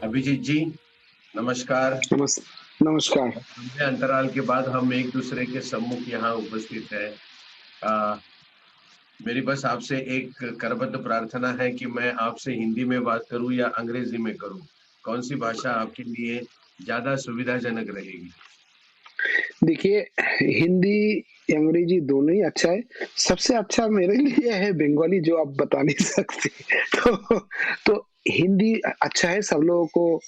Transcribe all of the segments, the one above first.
अभिजीत जी, नमस्कार। नमस नमस्कार। लंबे अंतराल के बाद हम एक दूसरे के सम्मुख यहाँ उपस्थित हैं। अ, मेरी बस आपसे एक करबद्ध प्रार्थना है कि मैं आपसे हिंदी में बात करूँ या अंग्रेजी में करूँ? कौन-सी भाषा आपके लिए ज़्यादा सुविधाजनक रहेगी? देखिए, हिंदी, अंग्रेजी दोनों ही अच्छा है। सबसे अच्छा मेरे लिए है बंगाली, जो आप बता नहीं सकते। तो हिंदी अच्छा है, सब लोगों को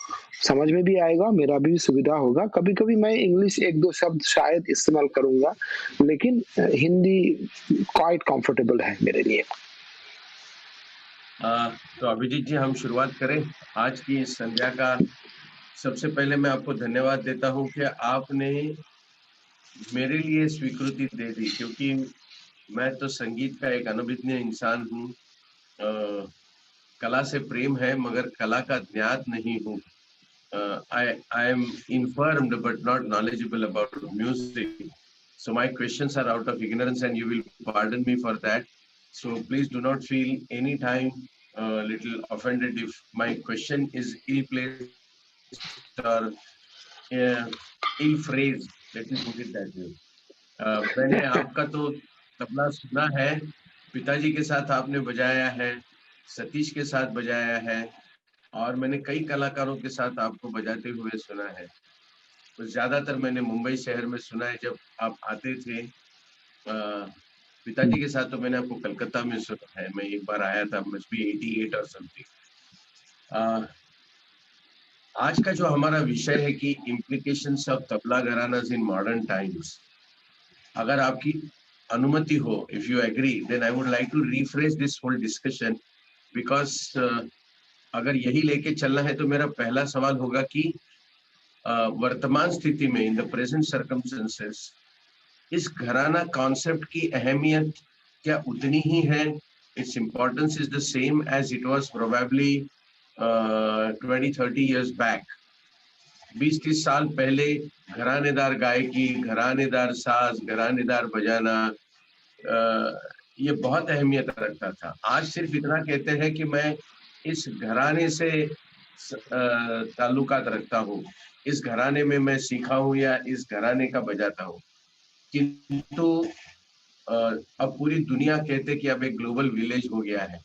समझ में भी आएगा, मेरा भी सुविधा होगा। कभी-कभी मैं इंग्लिश 1-2 शब्द शायद इस्तेमाल करूँगा, लेकिन हिंदी क्वाइट कंफर्टेबल है मेरे लिए। अ, तो अभिजीत जी, हम शुरुआत करें? आज की इस संध्या का सबसे पहले मैं आपको धन्यवाद देता हूँ कि आपने मेरे लिए स्वीकृति दे दी, क्योंकि मैं तो संगीत का एक अनभिज्ञ इंसान हूँ। कला से प्रेम है मगर कला का ज्ञात नहीं हूँ। I am informed but not knowledgeable about music. So my questions are out of ignorance and you will pardon me for that. So please do not feel any time little offended if my question is ill placed or ill phrased. Let me put it that way. मैंने आपका तो तबला सुना है, पिताजी के साथ आपने बजाया है, सतीश के साथ बजाया है और मैंने कई कलाकारों के साथ आपको बजाते हुए सुना है। तो ज़्यादातर मैंने मुंबई शहर में सुना है जब आप आते थे। पिताजी के साथ तो मैंने आपको कलकत्ता में सुना है, मैं एक बार आया था, मस्ट बी 88 और समथिंग। अ, आज का जो हमारा विषय है कि implications of tabla gharanas in modern times. अगर आपकी अनुमति हो, if you agree, then I would like to refresh this whole discussion because अगर यही लेके चलना है तो मेरा पहला सवाल होगा कि वर्तमान स्थिति में इन द प्रेजेंट सर्कमस्टेंसेस इस घराना कॉन्सेप्ट की अहमियत क्या उतनी ही है? Its importance is the same as it was probably 20-30 years back. 20-30 साल पहले घरानेदार गायकी, घरानेदार साज, घरानेदार बजाना ये बहुत अहमियत रखता था। आज सिर्फ इतना कहते हैं कि मैं इस घराने से ताल्लुकात रखता हूँ। इस घराने में मैं सीखा हूँ या इस घराने का बजाता हूँ। किंतु अ, अब पूरी दुनिया कहते कि अब एक ग्लोबल विलेज हो गया है।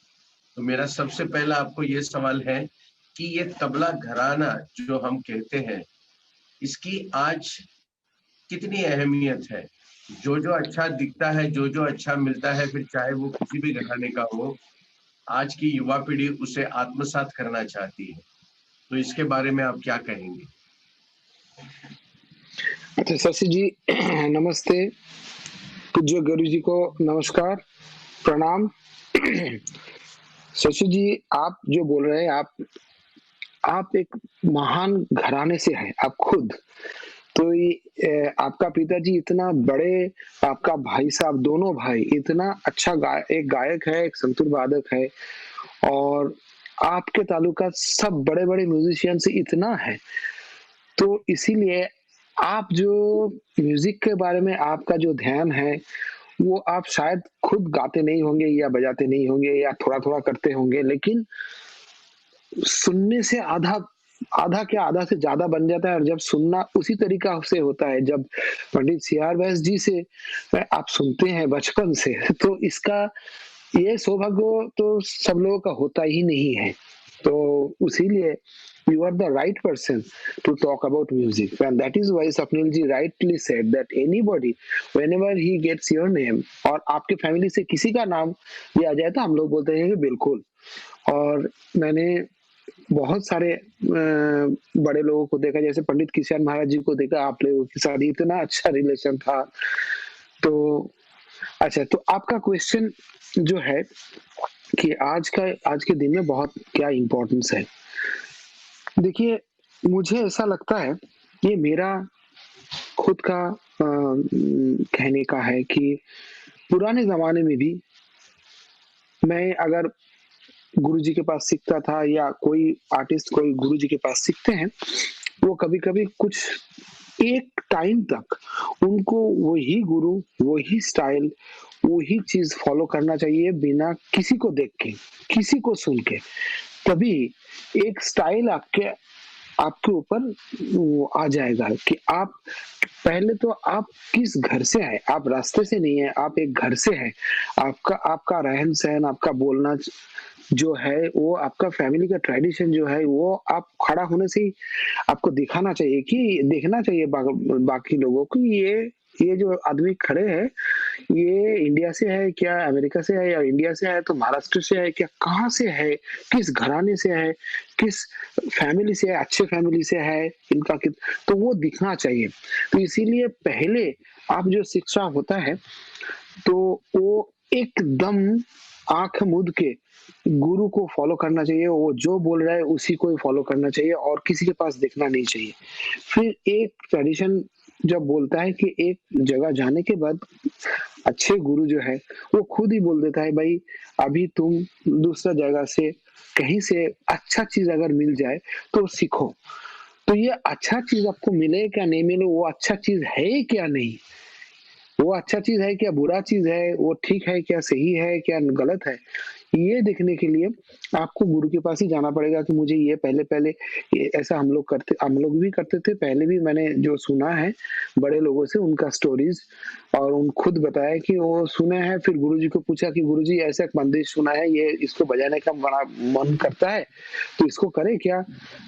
तो मेरा सबसे पहला आपको ये सवाल है कि ये तबला घराना जो हम कहते हैं, इसकी आज कितनी अहमियत है? जो-जो अच्छा दिखता है, जो-जो अच्छा मिलता है, फिर चाहे वो किसी भी घराने का हो, आज की युवा पीढ़ी उसे आत्मसात करना चाहती है। तो इसके बारे में आप क्या कहेंगे? अच्छा, शशि जी, नमस्ते। पूज्य गुरु जी को नमस्कार, प्रणाम। शशि जी, आप जो बोल रहे हैं, आप एक महान घराने से हैं, आप खुद। तो आपका पिताजी इतना बड़े, आपका भाई साहब, दोनों भाई इतना अच्छा एक गायक है, एक संतूर वादक है, और आपके ताल्लुका सब बड़े-बड़े म्यूजिशियन से इतना है। तो इसीलिए आप जो म्यूजिक के बारे में आपका जो ध्यान है, वो आप शायद खुद गाते नहीं होंगे या बजाते नहीं होंगे या थोड़ा-थोड़ा करते होंगे, लेकिन सुनने से आधा आधा क्या, आधा से ज़्यादा बन जाता है। और जब सुनना उसी तरीका से होता है, जब पंडित सीआर व्यास जी से आप सुनते हैं बचपन से, तो इसका ये सौभाग्य तो सब लोगों का होता ही नहीं है। तो इसीलिए you are the right person to talk about music, and that is why Swapnil ji rightly said that anybody, whenever he gets your name, और आपके फैमिली से किसी का नाम भी आ जाए तो हम लोग बोलते हैं कि बिल्कुल। और मैंने बहुत सारे बड़े लोगों को देखा, जैसे पंडित किशन महाराज जी को देखा, आप लोगों के साथ इतना अच्छा रिलेशन था। तो अच्छा, तो आपका क्वेश्चन जो है कि आज के दिन में बहुत क्या इम्पोर्टेंस है। देखिए, मुझे ऐसा लगता है, ये मेरा खुद का कहने का है कि पुराने ज़माने में भी मैं अगर गुरुजी के पास सीखता था, या कोई आर्टिस्ट कोई गुरुजी के पास सीखते हैं, वो कभी-कभी कुछ एक टाइम तक उनको वही गुरु, वही स्टाइल, वही चीज़ फ़ॉलो करना चाहिए, बिना किसी को देख के, किसी को सुन के। तभी एक स्टाइल आपके आपके ऊपर वो आ जाएगा कि आप पहले तो आप किस घर से आए, आप रास्ते से नहीं है, आप एक घर से हैं। आपका आपका रहन-सहन, आपका बोलना जो है, वो आपका फैमिली का ट्रेडिशन जो है, वो आप खड़ा होने से ही आपको दिखाना चाहिए कि देखना चाहिए बाकी लोगों को ये जो आदमी खड़े हैं, ये इंडिया से है क्या, अमेरिका से है, या इंडिया से है तो महाराष्ट्र से है क्या, कहाँ से है, किस घराने से है, किस फैमिली से है, अच्छे फैमिली से है, इनका कित तो वो दिखना चाहिए। तो इसीलिए पहले आप जो शिक्षा होता है, तो वो एकदम आँख मूंद के गुरु को फॉलो करना चाहिए, वो जो बोल रहा है उसी को ही फॉलो करना चाहिए और किसी के पास देखना नहीं चाहिए। फिर एक ट्रेडिशन जब बोलता है कि एक जगह जाने के बाद अच्छे गुरु जो है, वो खुद ही बोल देता है, भाई अभी तुम दूसरा जगह से कहीं से अच्छा चीज़ अगर मिल जाए तो सीखो। तो ये अच्छा चीज़ आपको मिले क्या नहीं मिले, वो अच्छा चीज़ है क्या नहीं, वो अच्छा चीज़ है क्या बुरा चीज़ है, वो ठीक है क्या सही है क्या गलत है, ये देखने के लिए आपको गुरु के पास ही जाना पड़ेगा कि मुझे ये पहले-पहले ये ऐसा हम लोग भी करते थे, पहले भी मैंने जो सुना है बड़े लोगों से उनका स्टोरीज़ और उन खुद बताया कि वो सुने हैं, फिर गुरुजी को पूछा कि गुरुजी ऐसा एक बंदिश सुना है, ये इसको बजाने का बड़ा मन करता है, तो इसको करें क्या?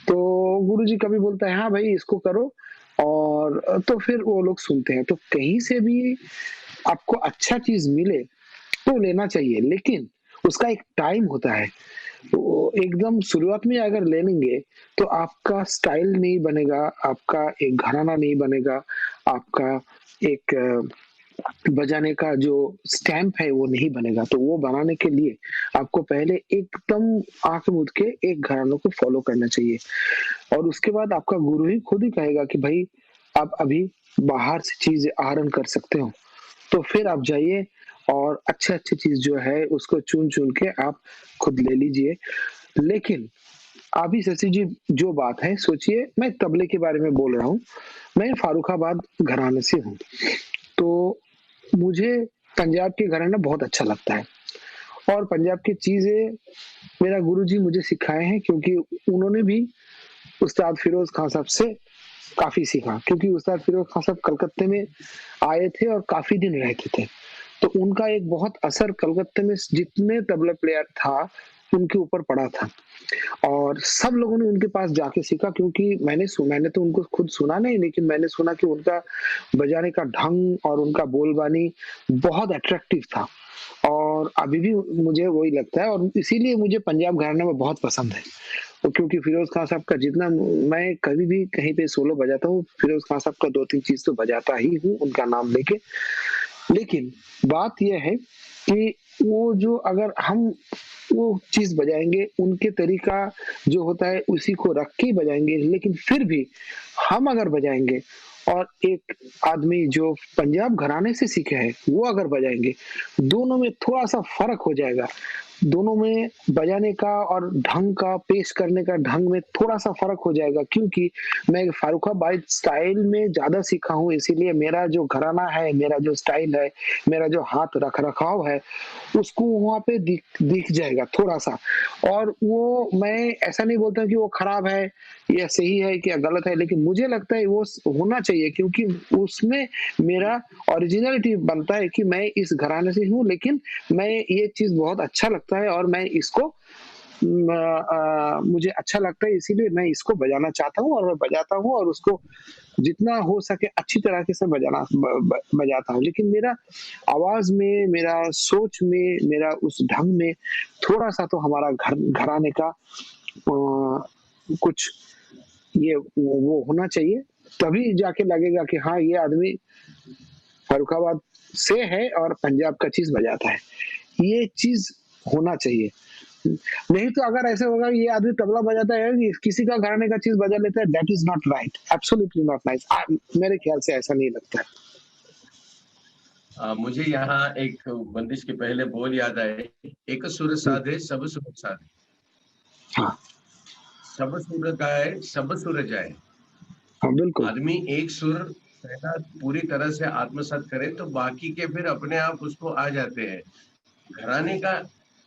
तो गुरुजी कभी बोलता है, हाँ भाई इसको करो और तो फिर वो लोग सुनते हैं। तो कहीं से भी आपको अच्छा चीज़ मिले, तो लेना चाहिए, लेकिन उसका एक टाइम होता है। तो एकदम शुरुआत में अगर ले लेंगे, तो आपका स्टाइल नहीं बनेगा, आपका एक घराना नहीं बनेगा, आपका एक बजाने का जो स्टैम्प है वो नहीं बनेगा। तो वो बनाने के लिए आपको पहले एकदम आँख मूंद के एक घरानों को फ़ॉलो करना चाहिए और उसके बाद आपका गुरु ही खुद ही कहेगा कि भाई आप अभी बाहर से चीज़ आहरण कर सकते हो। तो फिर आप जाइए और अच्छे-अच्छे चीज़ जो है उसको चुन-चुन के आप खुद ले लीजिए। लेकिन अभी शशि जी जो बात है सोचिए मैं तबले के बारे में बोल रहा हूँ। मैं फ़ारुखाबाद घराने से हूँ। तो मुझे पंजाब के घराना बहुत अच्छा लगता है और पंजाब की चीज़ें मेरा गुरुजी मुझे सिखाए हैं क्योंकि उन्होंने भी उस्ताद फ़िरोज़ खान साहब से काफ़ी सीखा क्योंकि उस्ताद फ़िरोज़ खान साहब कलकत्ते में आए थे और काफ़ी दिन रहते थे। तो उनका एक बहुत असर कलकत्ते में जितने तबला प्लेयर था, उनके ऊपर पड़ा था और सब लोगों ने उनके पास जाके सीखा क्योंकि मैंने तो उनको खुद सुना नहीं, लेकिन मैंने सुना कि उनका बजाने का ढंग और उनका बोलबानी बहुत अट्रैक्टिव था और अभी भी मुझे वही लगता है और इसीलिए मुझे पंजाब घराना में बहुत पसंद है। तो क्योंकि फ़िरोज़ खान साहब का जितना मैं कभी भी कहीं पे सोलो बजाता हूँ, फ़िरोज़ खान साहब का 2-3 चीज़ तो बजाता ही हूँ, उनका नाम लेके। लेकिन बात ये है कि वो जो अगर हम वो चीज़ बजाएँगे, उनके तरीका जो होता है उसी को रख के ही बजाएँगे, लेकिन फिर भी हम अगर बजाएँगे और एक आदमी जो पंजाब घराने से सीखे हैं, वो अगर बजाएँगे, दोनों में थोड़ा-सा फ़र्क हो जाएगा। दोनों में बजाने का और ढंग का पेश करने का ढंग में थोड़ा-सा फ़र्क हो जाएगा क्योंकि मैं फ़ारुखाबाद स्टाइल में ज़्यादा सीखा हूँ, इसीलिए मेरा जो घराना है, मेरा जो स्टाइल है, मेरा जो हाथ रख-रखाव है, उसको वहाँ पे दिख जाएगा थोड़ा-सा और वो मैं ऐसा नहीं बोलता कि वो खराब है या सही है कि या गलत है, लेकिन मुझे लगता है वो होना चाहिए क्योंकि उसमें मेरा ओरिजिनलिटी बनता है कि मैं इस घराने से हूँ, लेकिन मैं ये चीज़ बहुत अच्छा लगता है और मैं इसको मुझे अच्छा लगता है इसीलिए मैं इसको बजाना चाहता हूँ और मैं बजाता हूँ और उसको जितना हो सके अच्छी तरीके से बजाना बजाता हूँ। लेकिन मेरा आवाज़ में, मेरा सोच में, मेरा उस ढंग में थोड़ा-सा तो हमारा घराने का कुछ ये वो होना चाहिए, तभी जाके लगेगा कि हाँ, ये आदमी फर्रुखाबाद से है और पंजाब का चीज़ बजाता है। ये चीज़ होना चाहिए। नहीं तो अगर ऐसे होगा ये आदमी तबला बजाता है, ये किसी का घराने का चीज़ बजा लेता है, that is not right, absolutely not nice. मेरे ख्याल से ऐसा नहीं लगता है। मुझे यहाँ एक बंदिश के पहले बोल याद आए, एक सुर हुँ, साधे सब सुर साधे, हाँ, सब सुर गाए सब सुर जाए। हाँ, बिल्कुल। आदमी एक सुर पहला पूरी तरह से आत्मसात करे तो बाकी के फिर अपने आप उसको आ जाते हैं। घराने का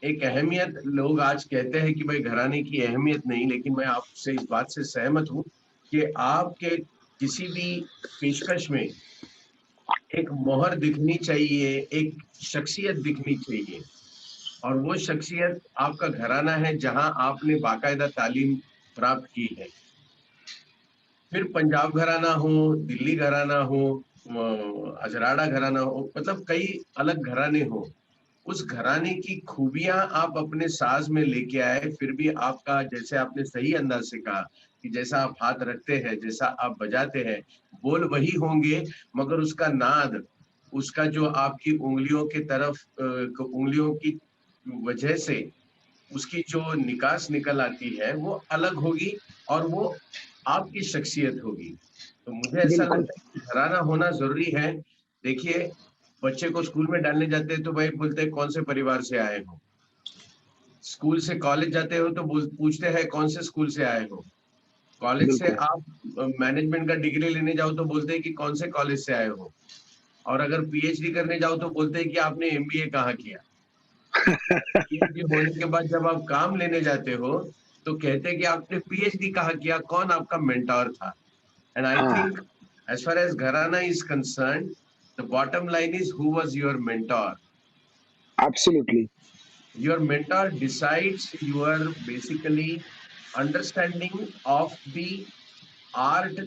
एक अहमियत लोग आज कहते हैं कि भाई घराने की अहमियत नहीं, लेकिन मैं आपसे इस बात से सहमत हूँ कि आपके किसी भी पेशकश में एक मोहर दिखनी चाहिए, एक शख्सियत दिखनी चाहिए, और वो शख्सियत आपका घराना है जहां आपने बाकायदा तालीम प्राप्त की है। फिर पंजाब घराना हो, दिल्ली घराना हो, अजराड़ा घराना हो, मतलब कई अलग घराने हो, उस घराने की खूबियां आप अपने साज में लेके आए, फिर भी आपका, जैसे आपने सही अंदाज से कहा कि जैसा आप हाथ रखते हैं, जैसा आप बजाते हैं, बोल वही होंगे, मगर उसका नाद, उसका जो आपकी उंगलियों के तरफ उंगलियों की वजह से उसकी जो निकास निकल आती है वो अलग होगी, और वो आपकी शख्सियत होगी। तो मुझे ऐसा बिल्कुल। लगता है कि घराना होना ज़रूरी है। देखिए, बच्चे को स्कूल में डालने जाते हैं तो भाई बोलते हैं कौन से परिवार से आए हो? स्कूल से कॉलेज जाते हो तो बोल पूछते हैं कौन से स्कूल से आए हो? कॉलेज से बिल्कुल। आप मैनेजमेंट का डिग्री लेने जाओ तो बोलते हैं कि कौन से कॉलेज से आए हो? और अगर पीएचडी करने जाओ तो बोलते हैं कि आपने एमबीए कहाँ किया? पीएचडी होने के बाद जब आप काम लेने जाते हो, तो कहते हैं कि आपने पीएचडी कहाँ किया? कौन आपका मेंटर था? And I हाँ, think as far as Gharana is concerned, the bottom line is who was your mentor? Absolutely. Your mentor decides your basically understanding of the art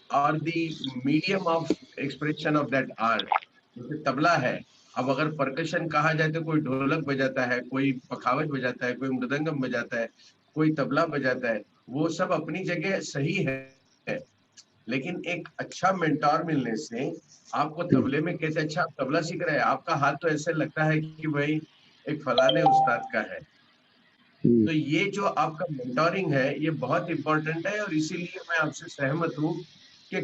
और the medium of expression of that art. जैसे तबला है, अब अगर percussion कहा जाए तो कोई ढोलक बजाता है, कोई पखावज बजाता है, कोई मृदंगम बजाता है, कोई तबला बजाता है, वो सब अपनी जगह सही है। लेकिन एक अच्छा मेंटोर मिलने से आपको हुँ, तबले में कैसे, अच्छा आप तबला सीख रहे हैं, आपका हाथ तो ऐसे लगता है कि भाई एक फलाने उस्ताद का है। हुँ, तो ये जो आपका मेंटोरिंग है, ये बहुत इम्पोर्टेंट है, और इसीलिए मैं आपसे सहमत हूँ कि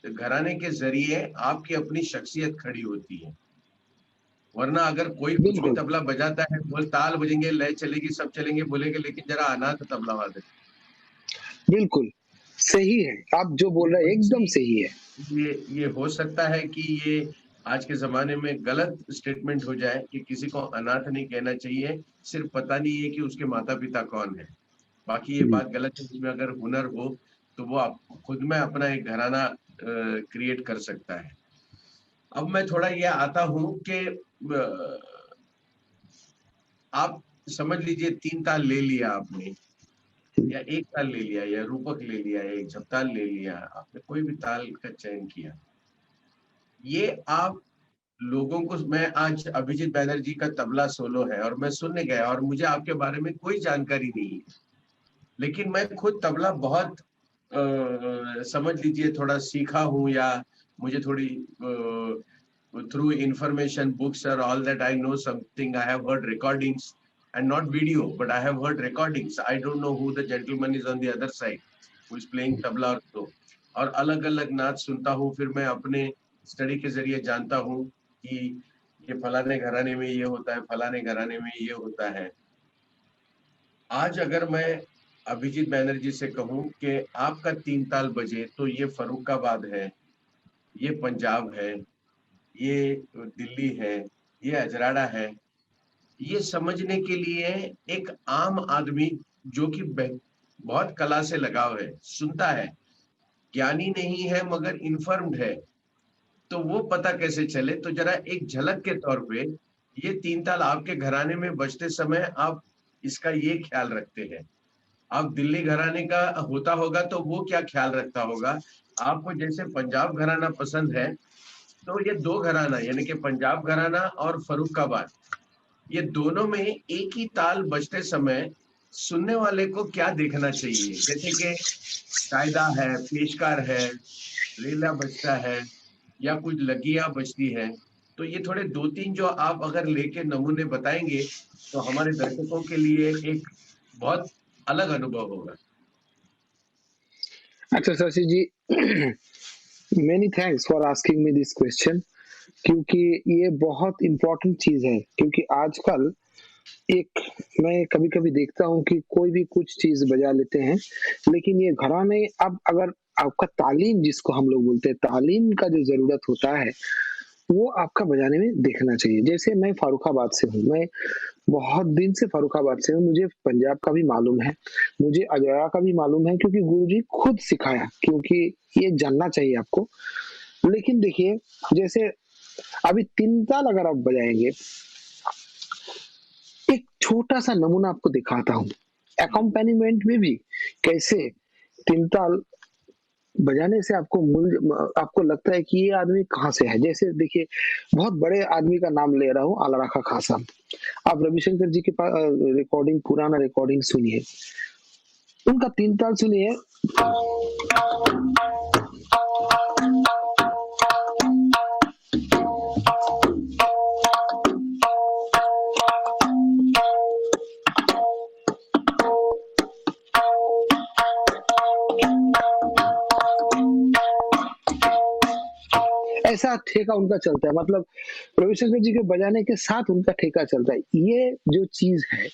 घराने के ज़रिए आपकी अपनी शख्सियत खड़ी होती है। वरना अगर कोई कुछ भी बिल्कुल, तबला बजाता है, बोल ताल बजेंगे, लय चलेगी, सब चलेंगे, बोलेंगे लेकिन ज़रा आना तो तबला वादक। बिल्कुल, सही है, आप जो ये बोल रहे हैं एकदम बच्ची सही है। ये हो सकता है कि ये आज के ज़माने में गलत स्टेटमेंट हो जाए कि किसी को अनाथ नहीं कहना चाहिए, सिर्फ़ पता नहीं है कि उसके माता-पिता कौन हैं। बाकी ये हुँ, बात गलत है, उसमें अगर हुनर हो, तो वो आप खुद में अपना एक घराना क्रिएट कर सकता है। अब मैं थोड़ा ये आता हूँ कि आप समझ लीजिए 3 ताल ले लिया आपने, हुँ, या 1 ताल ले लिया, या रूपक ले लिया, या एक झपताल ले लिया, आपने कोई भी ताल का चयन किया। ये आप लोगों को, मैं आज अभिजीत बैनर्जी का तबला सोलो है और मैं सुनने गया और मुझे आपके बारे में कोई जानकारी नहीं है। लेकिन मैं खुद तबला बहुत समझ लीजिए थोड़ा सीखा हूँ, या मुझे थोड़ी through information books or all that I know something. I have heard recordings and not video, but I have heard recordings. I don't know who the gentleman is on the other side who is playing tabla और तो, और अलग-अलग नाच सुनता हूँ, फिर मैं अपने स्टडी के ज़रिए जानता हूँ कि ये फलाने घराने में ये होता है, फलाने घराने में ये होता है। आज अगर मैं अभिजीत बैनर्जी से कहूँ कि आपका 3 ताल बजे, तो ये फर्रुखाबाद है, ये पंजाब है, ये दिल्ली है, ये अजराड़ा है। ये समझने के लिए एक आम आदमी जो कि बहुत कला से लगाव है, सुनता है, ज्ञानी नहीं है मगर इन्फॉर्म्ड है, तो वो पता कैसे चले? तो ज़रा एक झलक के तौर पे ये 3 ताल आपके घराने में बजते समय आप इसका ये ख़्याल रखते हैं। अब दिल्ली घराने का होता होगा तो वो क्या ख़्याल रखता होगा? आपको जैसे पंजाब घराना पसंद है, तो ये 2 घराना यानी कि पंजाब घराना और फर्रुखाबाद, ये दोनों में एक ही ताल बजते समय सुनने वाले को क्या देखना चाहिए? जैसे कि कायदा है, पेशकार है, लीला बजता है, या कुछ लगियाँ बजती हैं। तो ये थोड़े 2-3 जो आप अगर लेके नमूने बताएँगे, तो हमारे दर्शकों के लिए एक बहुत अलग अनुभव होगा। अच्छा Shashi ji, many thanks for asking me this question, क्योंकि ये बहुत इम्पोर्टेंट चीज़ है, क्योंकि आजकल एक मैं कभी-कभी देखता हूँ कि कोई भी कुछ चीज़ बजा लेते हैं, लेकिन ये घराने अब अगर आपका तालीम जिसको हम लोग बोलते हैं, तालीम का जो ज़रूरत होता है, वो आपका बजाने में देखना चाहिए। जैसे मैं फर्रुखाबाद से हूँ, मैं बहुत दिन से फर्रुखाबाद से हूँ, मुझे पंजाब का भी मालूम है, मुझे अजरा का भी मालूम है क्योंकि गुरुजी खुद सिखाया, क्योंकि ये जानना चाहिए आपको। लेकिन देखिए, जैसे अभी 3 ताल अगर आप बजाएँगे, एक छोटा-सा नमूना आपको दिखाता हूँ। एक्कम्पैनिमेंट में भी कैसे 3 ताल बजाने से आपको लगता है कि ये आदमी कहाँ से है। जैसे देखिए, बहुत बड़े आदमी का नाम ले रहा हूँ, आला रखा खां साहब। आप रविशंकर जी के रिकॉर्डिंग, पुराना रिकॉर्डिंग सुनिए। उनका 3 ताल सुनिए। ऐसा ठेका उनका चलता है, मतलब रविशंकर जी के बजाने के साथ उनका ठेका चलता है। ये जो चीज़ है,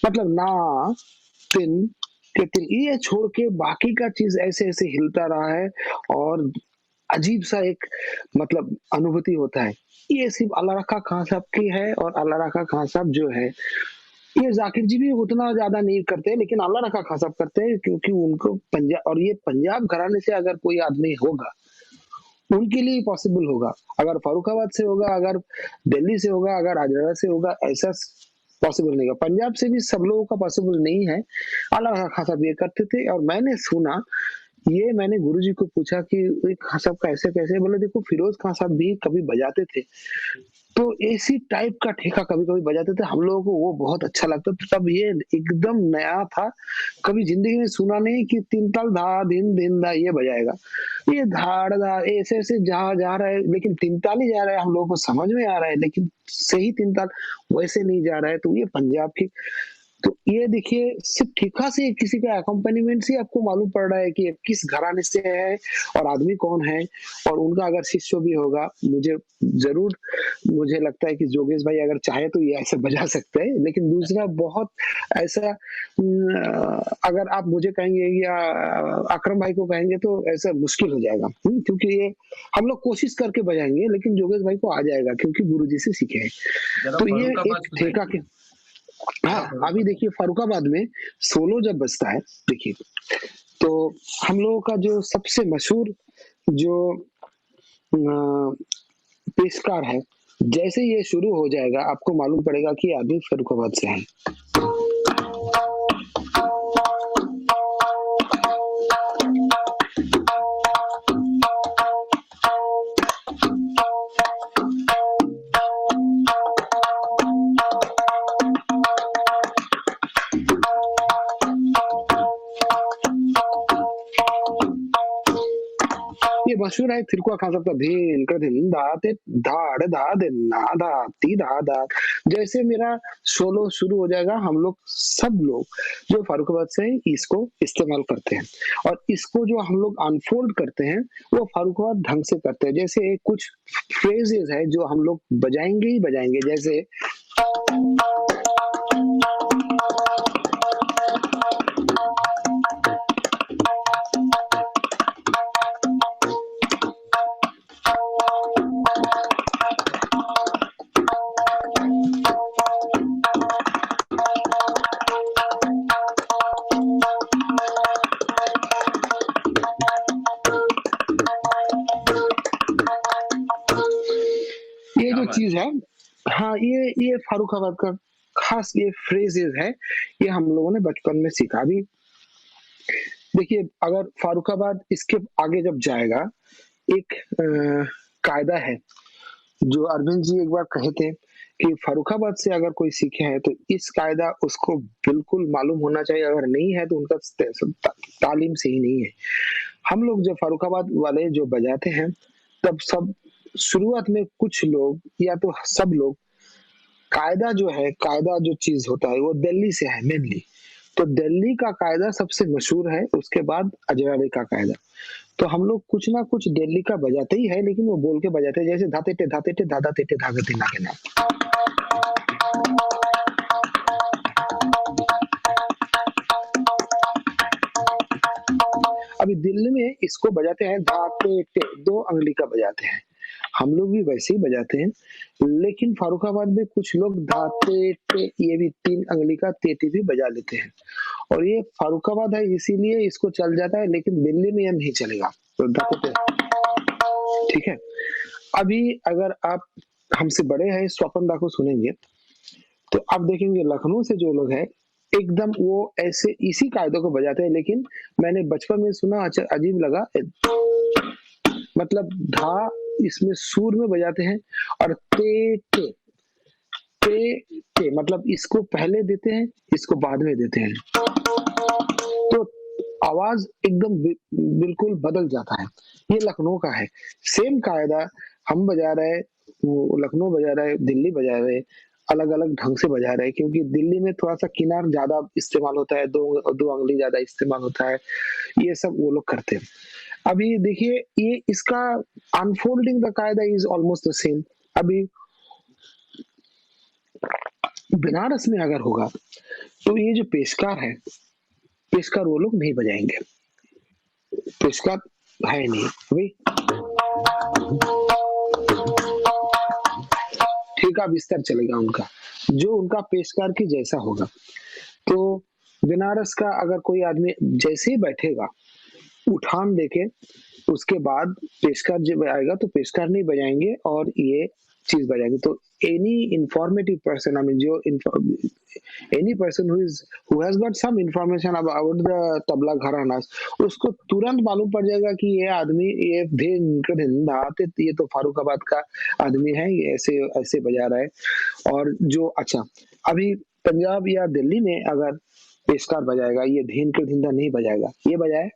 मतलब ना, तिन के तिन, ये छोड़ के बाकी का चीज़ ऐसे-ऐसे हिलता रहा है और अजीब-सा एक मतलब अनुभूति होता है। ये सिर्फ़ अल्लाह रखा खां साहब की है, और अल्लाह रखा खां साहब जो है, ये ज़ाकिर जी भी उतना ज़्यादा नहीं करते, लेकिन अल्लाह रखा खां साहब करते हैं क्योंकि उनको और ये पंजाब घराने से अगर कोई आदमी होगा, उनके लिए पॉसिबल होगा। अगर फर्रुखाबाद से होगा, अगर दिल्ली से होगा, अगर अजरा से होगा, ऐसा पॉसिबल नहीं होगा। पंजाब से भी सब लोगों का पॉसिबल नहीं है। अल्लाह रखा खां साहब ये करते थे, और मैंने सुना, ये मैंने गुरुजी को पूछा कि ये खां साहब का ऐसे-कैसे? बोले देखो, फिरोज खां साहब भी कभी बजाते थे, तो इसी टाइप का ठेका कभी-कभी बजाते थे। हम लोगों को वो बहुत अच्छा लगता था, तब ये एकदम नया था। कभी ज़िंदगी में सुना नहीं कि 3 ताल धा, धिन, धिन, धा ये बजाएगा। ये धाड़ धा ऐसे-ऐसे जा रहा है, लेकिन 3 ताल ही जा रहा है, हम लोगों को समझ में आ रहा है, लेकिन सही 3 ताल वैसे नहीं जा रहा है। तो ये पंजाब की, तो ये देखिए, सिर्फ ठेका से किसी का अकम्पैनिमेंट से आपको मालूम पड़ रहा है कि ये किस घराने से है और आदमी कौन है, और उनका अगर शिष्य भी होगा, मुझे लगता है कि जोगेश भाई अगर चाहे तो ये ऐसे बजा सकते हैं। लेकिन दूसरा बहुत ऐसा, अगर आप मुझे कहेंगे या अकरम भाई को कहेंगे तो ऐसा मुश्किल हो जाएगा। क्योंकि ये हम लोग कोशिश करके बजाएँगे, लेकिन जोगेश भाई को आ जाएगा क्योंकि गुरुजी से सीखे हैं। जरा तो ये फर्रुखाबाद एक ठेका सुनाइए, के, हाँ, अभी देखिए फर्रुखाबाद में सोलो जब बजता है, देखिए, तो हम लोगों का जो सबसे मशहूर जो पेशकार है, जैसे ये शुरू हो जाएगा, आपको मालूम पड़ेगा कि ये आदमी फर्रुखाबाद से है। ये मशहूर है थिरकुआ खान साहब का, धीन कर धिन दाते धाड़ धा दिन ना धा ती धा धा। जैसे मेरा सोलो शुरू हो जाएगा, हम लोग सब लोग जो फर्रुखाबाद से हैं, इसको इस्तेमाल करते हैं, और इसको जो हम लोग अनफोल्ड करते हैं, वो फर्रुखाबाद ढंग से करते हैं। जैसे कुछ फ्रेजेस है जो हम लोग बजाएंगे ही बजाएंगे, जैसे ये क्या जो बात चीज है, हाँ, ये फर्रुखाबाद का खास ये फ्रेजेस है, ये हम लोगों ने बचपन में सीखा। अभी देखिए, अगर फर्रुखाबाद इसके आगे जब जाएगा, एक कायदा है जो अरविंद जी एक बार कहे थे कि फर्रुखाबाद से अगर कोई सीखे हैं तो इस कायदा उसको बिल्कुल मालूम होना चाहिए, अगर नहीं है तो उनका तालीम सही नहीं है। हम लोग जब फर्रुखाबाद वाले जो बजाते हैं, तब सब शुरुआत में कुछ लोग या तो सब लोग, कायदा जो चीज होता है वो दिल्ली से है मेनली। तो दिल्ली का कायदा सबसे मशहूर है, उसके बाद अजराले का कायदा। तो हम लोग कुछ ना कुछ दिल्ली का बजाते ही है, लेकिन वो बोल के बजाते हैं, जैसे धाते टे दादा तेटे धागते ना के ना। अभी दिल्ली में इसको बजाते हैं धाते टे, 2 अंगली का बजाते हैं। हम लोग भी वैसे ही बजाते हैं, लेकिन फारुखाबाद में कुछ लोग धाते टे ये भी 3 अंगुली का तेती भी बजा लेते हैं, और ये फारुखाबाद है इसीलिए इसको चल जाता है, लेकिन दिल्ली में ये नहीं चलेगा। तो धाते टे, ठीक है। अभी अगर आप हमसे बड़े हैं स्वपन दा को सुनेंगे, तो आप देखेंगे लखनऊ से जो लोग हैं एकदम वो ऐसे इसी कायदे को बजाते हैं, लेकिन मैंने बचपन में सुना, अच्छा अजीब लगा, मतलब धा इसमें सुर में बजाते हैं, और ते टे ते टे मतलब इसको पहले देते हैं, इसको बाद में देते हैं, तो आवाज एकदम बिल्कुल बदल जाता है। ये लखनऊ का है। सेम कायदा हम बजा रहे, वो लखनऊ बजा रहे, दिल्ली बजा रहे, अलग अलग ढंग से बजा रहे हैं, क्योंकि दिल्ली में थोड़ा सा किनार ज्यादा इस्तेमाल होता है, दो दो अंगुली ज्यादा इस्तेमाल होता है, ये सब वो लोग करते हैं। अभी देखिए ये इसका अनफोल्डिंग द कायदा इज ऑलमोस्ट द सेम। अभी बनारस में अगर होगा तो ये जो पेशकार है, पेशकार वो लोग नहीं बजाएंगे, पेशकार है नहीं अभी, ठेका बिस्तर चलेगा उनका, जो उनका पेशकार की जैसा होगा। तो बनारस का अगर कोई आदमी जैसे ही बैठेगा उठान देके, उसके बाद पेशकार जब आएगा तो पेशकार नहीं बजाएंगे और ये चीज बजाएंगे। तो any informative person, I mean जो any person who has got some information about the tabla gharanas, उसको तुरंत मालूम पड़ जाएगा कि ये आदमी ये ये तो फारुखाबाद का आदमी है, ये ऐसे ऐसे बजा रहा है। और जो अच्छा अभी पंजाब या दिल्ली में अगर पेशकार बजाएगा, ये धीन के धिंदा नहीं बजाएगा, ये बजाए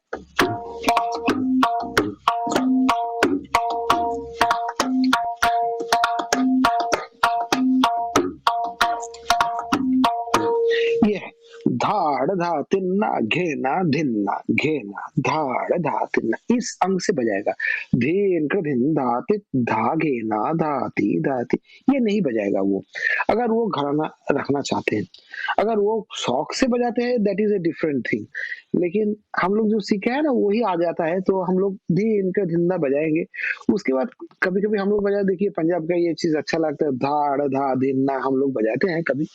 ये धाड़ धा तिन्ना घेना धिन्ना घेना धाड़ धा तिन्ना, इस अंग से बजाएगा। धीन कर धिन धाति धा घेना धाती धाती, ये नहीं बजाएगा वो, अगर वो घराना रखना चाहते हैं। अगर वो शौक से बजाते हैं that is a different thing, लेकिन हम लोग जो सीखे हैं ना वही आ जाता है, तो हम लोग धीन कर धिंदा बजाएंगे। उसके बाद कभी कभी हम लोग बजा, देखिए पंजाब का ये चीज अच्छा लगता है, धाड़ धा धिन्ना हम लोग बजाते हैं कभी,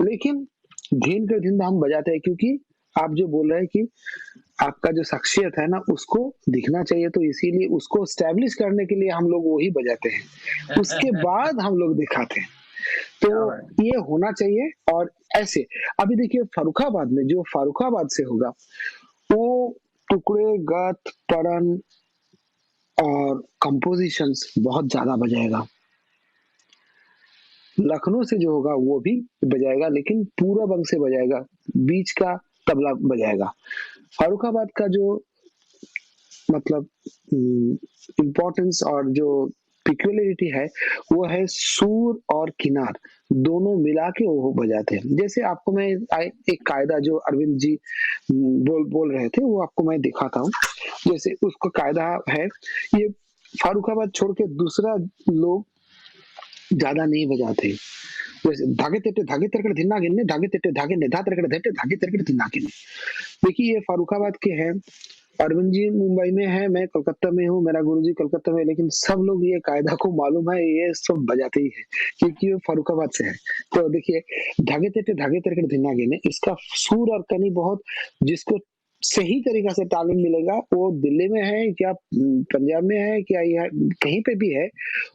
लेकिन धीन कर धिंदा हम बजाते हैं क्योंकि आप जो बोल रहे हैं कि आपका जो शख्सियत है ना उसको दिखना चाहिए, तो इसीलिए उसको स्टैब्लिश करने के लिए हम लोग वही बजाते हैं, उसके बाद हम लोग दिखाते हैं। तो ये होना चाहिए। और ऐसे अभी देखिए फर्रुखाबाद में, जो फर्रुखाबाद से होगा वो टुकड़े गत पड़न और कंपोजिशंस बहुत ज्यादा बजाएगा। लखनऊ से जो होगा वो भी बजाएगा, लेकिन पूरब अंग से बजाएगा, बीच का तबला बजाएगा। फारुखाबाद का जो मतलब इम्पोर्टेंस और जो पिक्युलरिटी है वो है सूर और किनार दोनों मिला के वो बजाते हैं। जैसे आपको मैं एक कायदा जो अरविंद जी बोल रहे थे वो आपको मैं दिखाता हूँ। जैसे उसका कायदा है, ये फारुखाबाद छोड़ के दूसरा लोग ज्यादा नहीं बजाते। जैसे धागे तेटे धागे तेरकड़ धिन्ना गिन्ने धागे तेटे धागे ने धा तेरकड़ धेटे धागे तेरकड़ धिन्ना गिन्ने। देखिए ये फारुखाबाद के हैं, अरविंद जी मुंबई में है, मैं कलकत्ता में हूँ, मेरा गुरुजी कलकत्ता में, लेकिन सब लोग ये कायदा को मालूम है, ये सब बजाते ही है क्योंकि वो फारुखाबाद से है। तो देखिए धागे तेटे धागे तेरकड़ धिन्ना गिन्ने, इसका सुर और कनी बहुत, जिसको सही तरीका से तालीम मिलेगा वो दिल्ली में है क्या पंजाब में है क्या या कहीं पे भी है,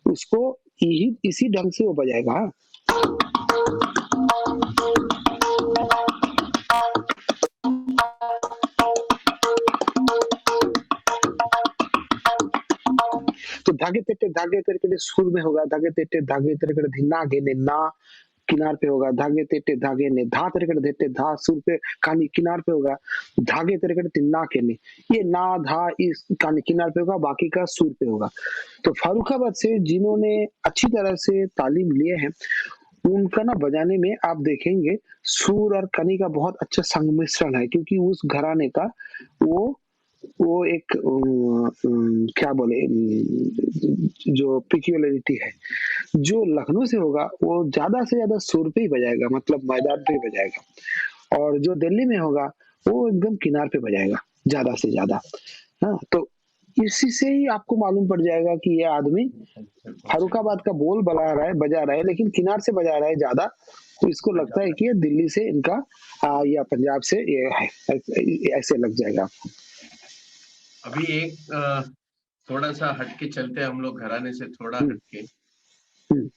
उसको यही इसी ढंग से वो बजाएगा। तो धागे तेटे सुर में होगा, धागे तेटे धागे तेरे धिन्ना गेने ना किनार पे होगा, धागे तेटे धागे ने धा तेरे धेटे धा सुर पे कानी किनार पे होगा, धागे तेरे तिन्ना के ने ये ना धा इस कानी किनार पे होगा, बाकी का सुर पे होगा। तो फारुखाबाद से जिन्होंने अच्छी तरह से तालीम लिए हैं उनका ना बजाने में आप देखेंगे सुर और कनी का बहुत अच्छा संमिश्रण है, क्योंकि उस घराने का वो एक क्या बोले जो पिक्युलरिटी है। जो लखनऊ से होगा वो ज्यादा से ज्यादा सुर पे ही बजाएगा, मतलब मैदान पे ही बजाएगा, और जो दिल्ली में होगा वो एकदम किनार पे बजाएगा ज्यादा से ज्यादा। हाँ, तो इसी से ही आपको मालूम पड़ जाएगा कि ये आदमी फर्रुखाबाद का बोल बजा रहा है, लेकिन किनार से बजा रहा है ज्यादा, तो इसको लगता है कि ये दिल्ली से इनका या पंजाब से ये है, ऐसे लग जाएगा आपको। अभी एक थोड़ा सा हटके चलते हैं हम लोग, घराने से थोड़ा हटके। हम्म,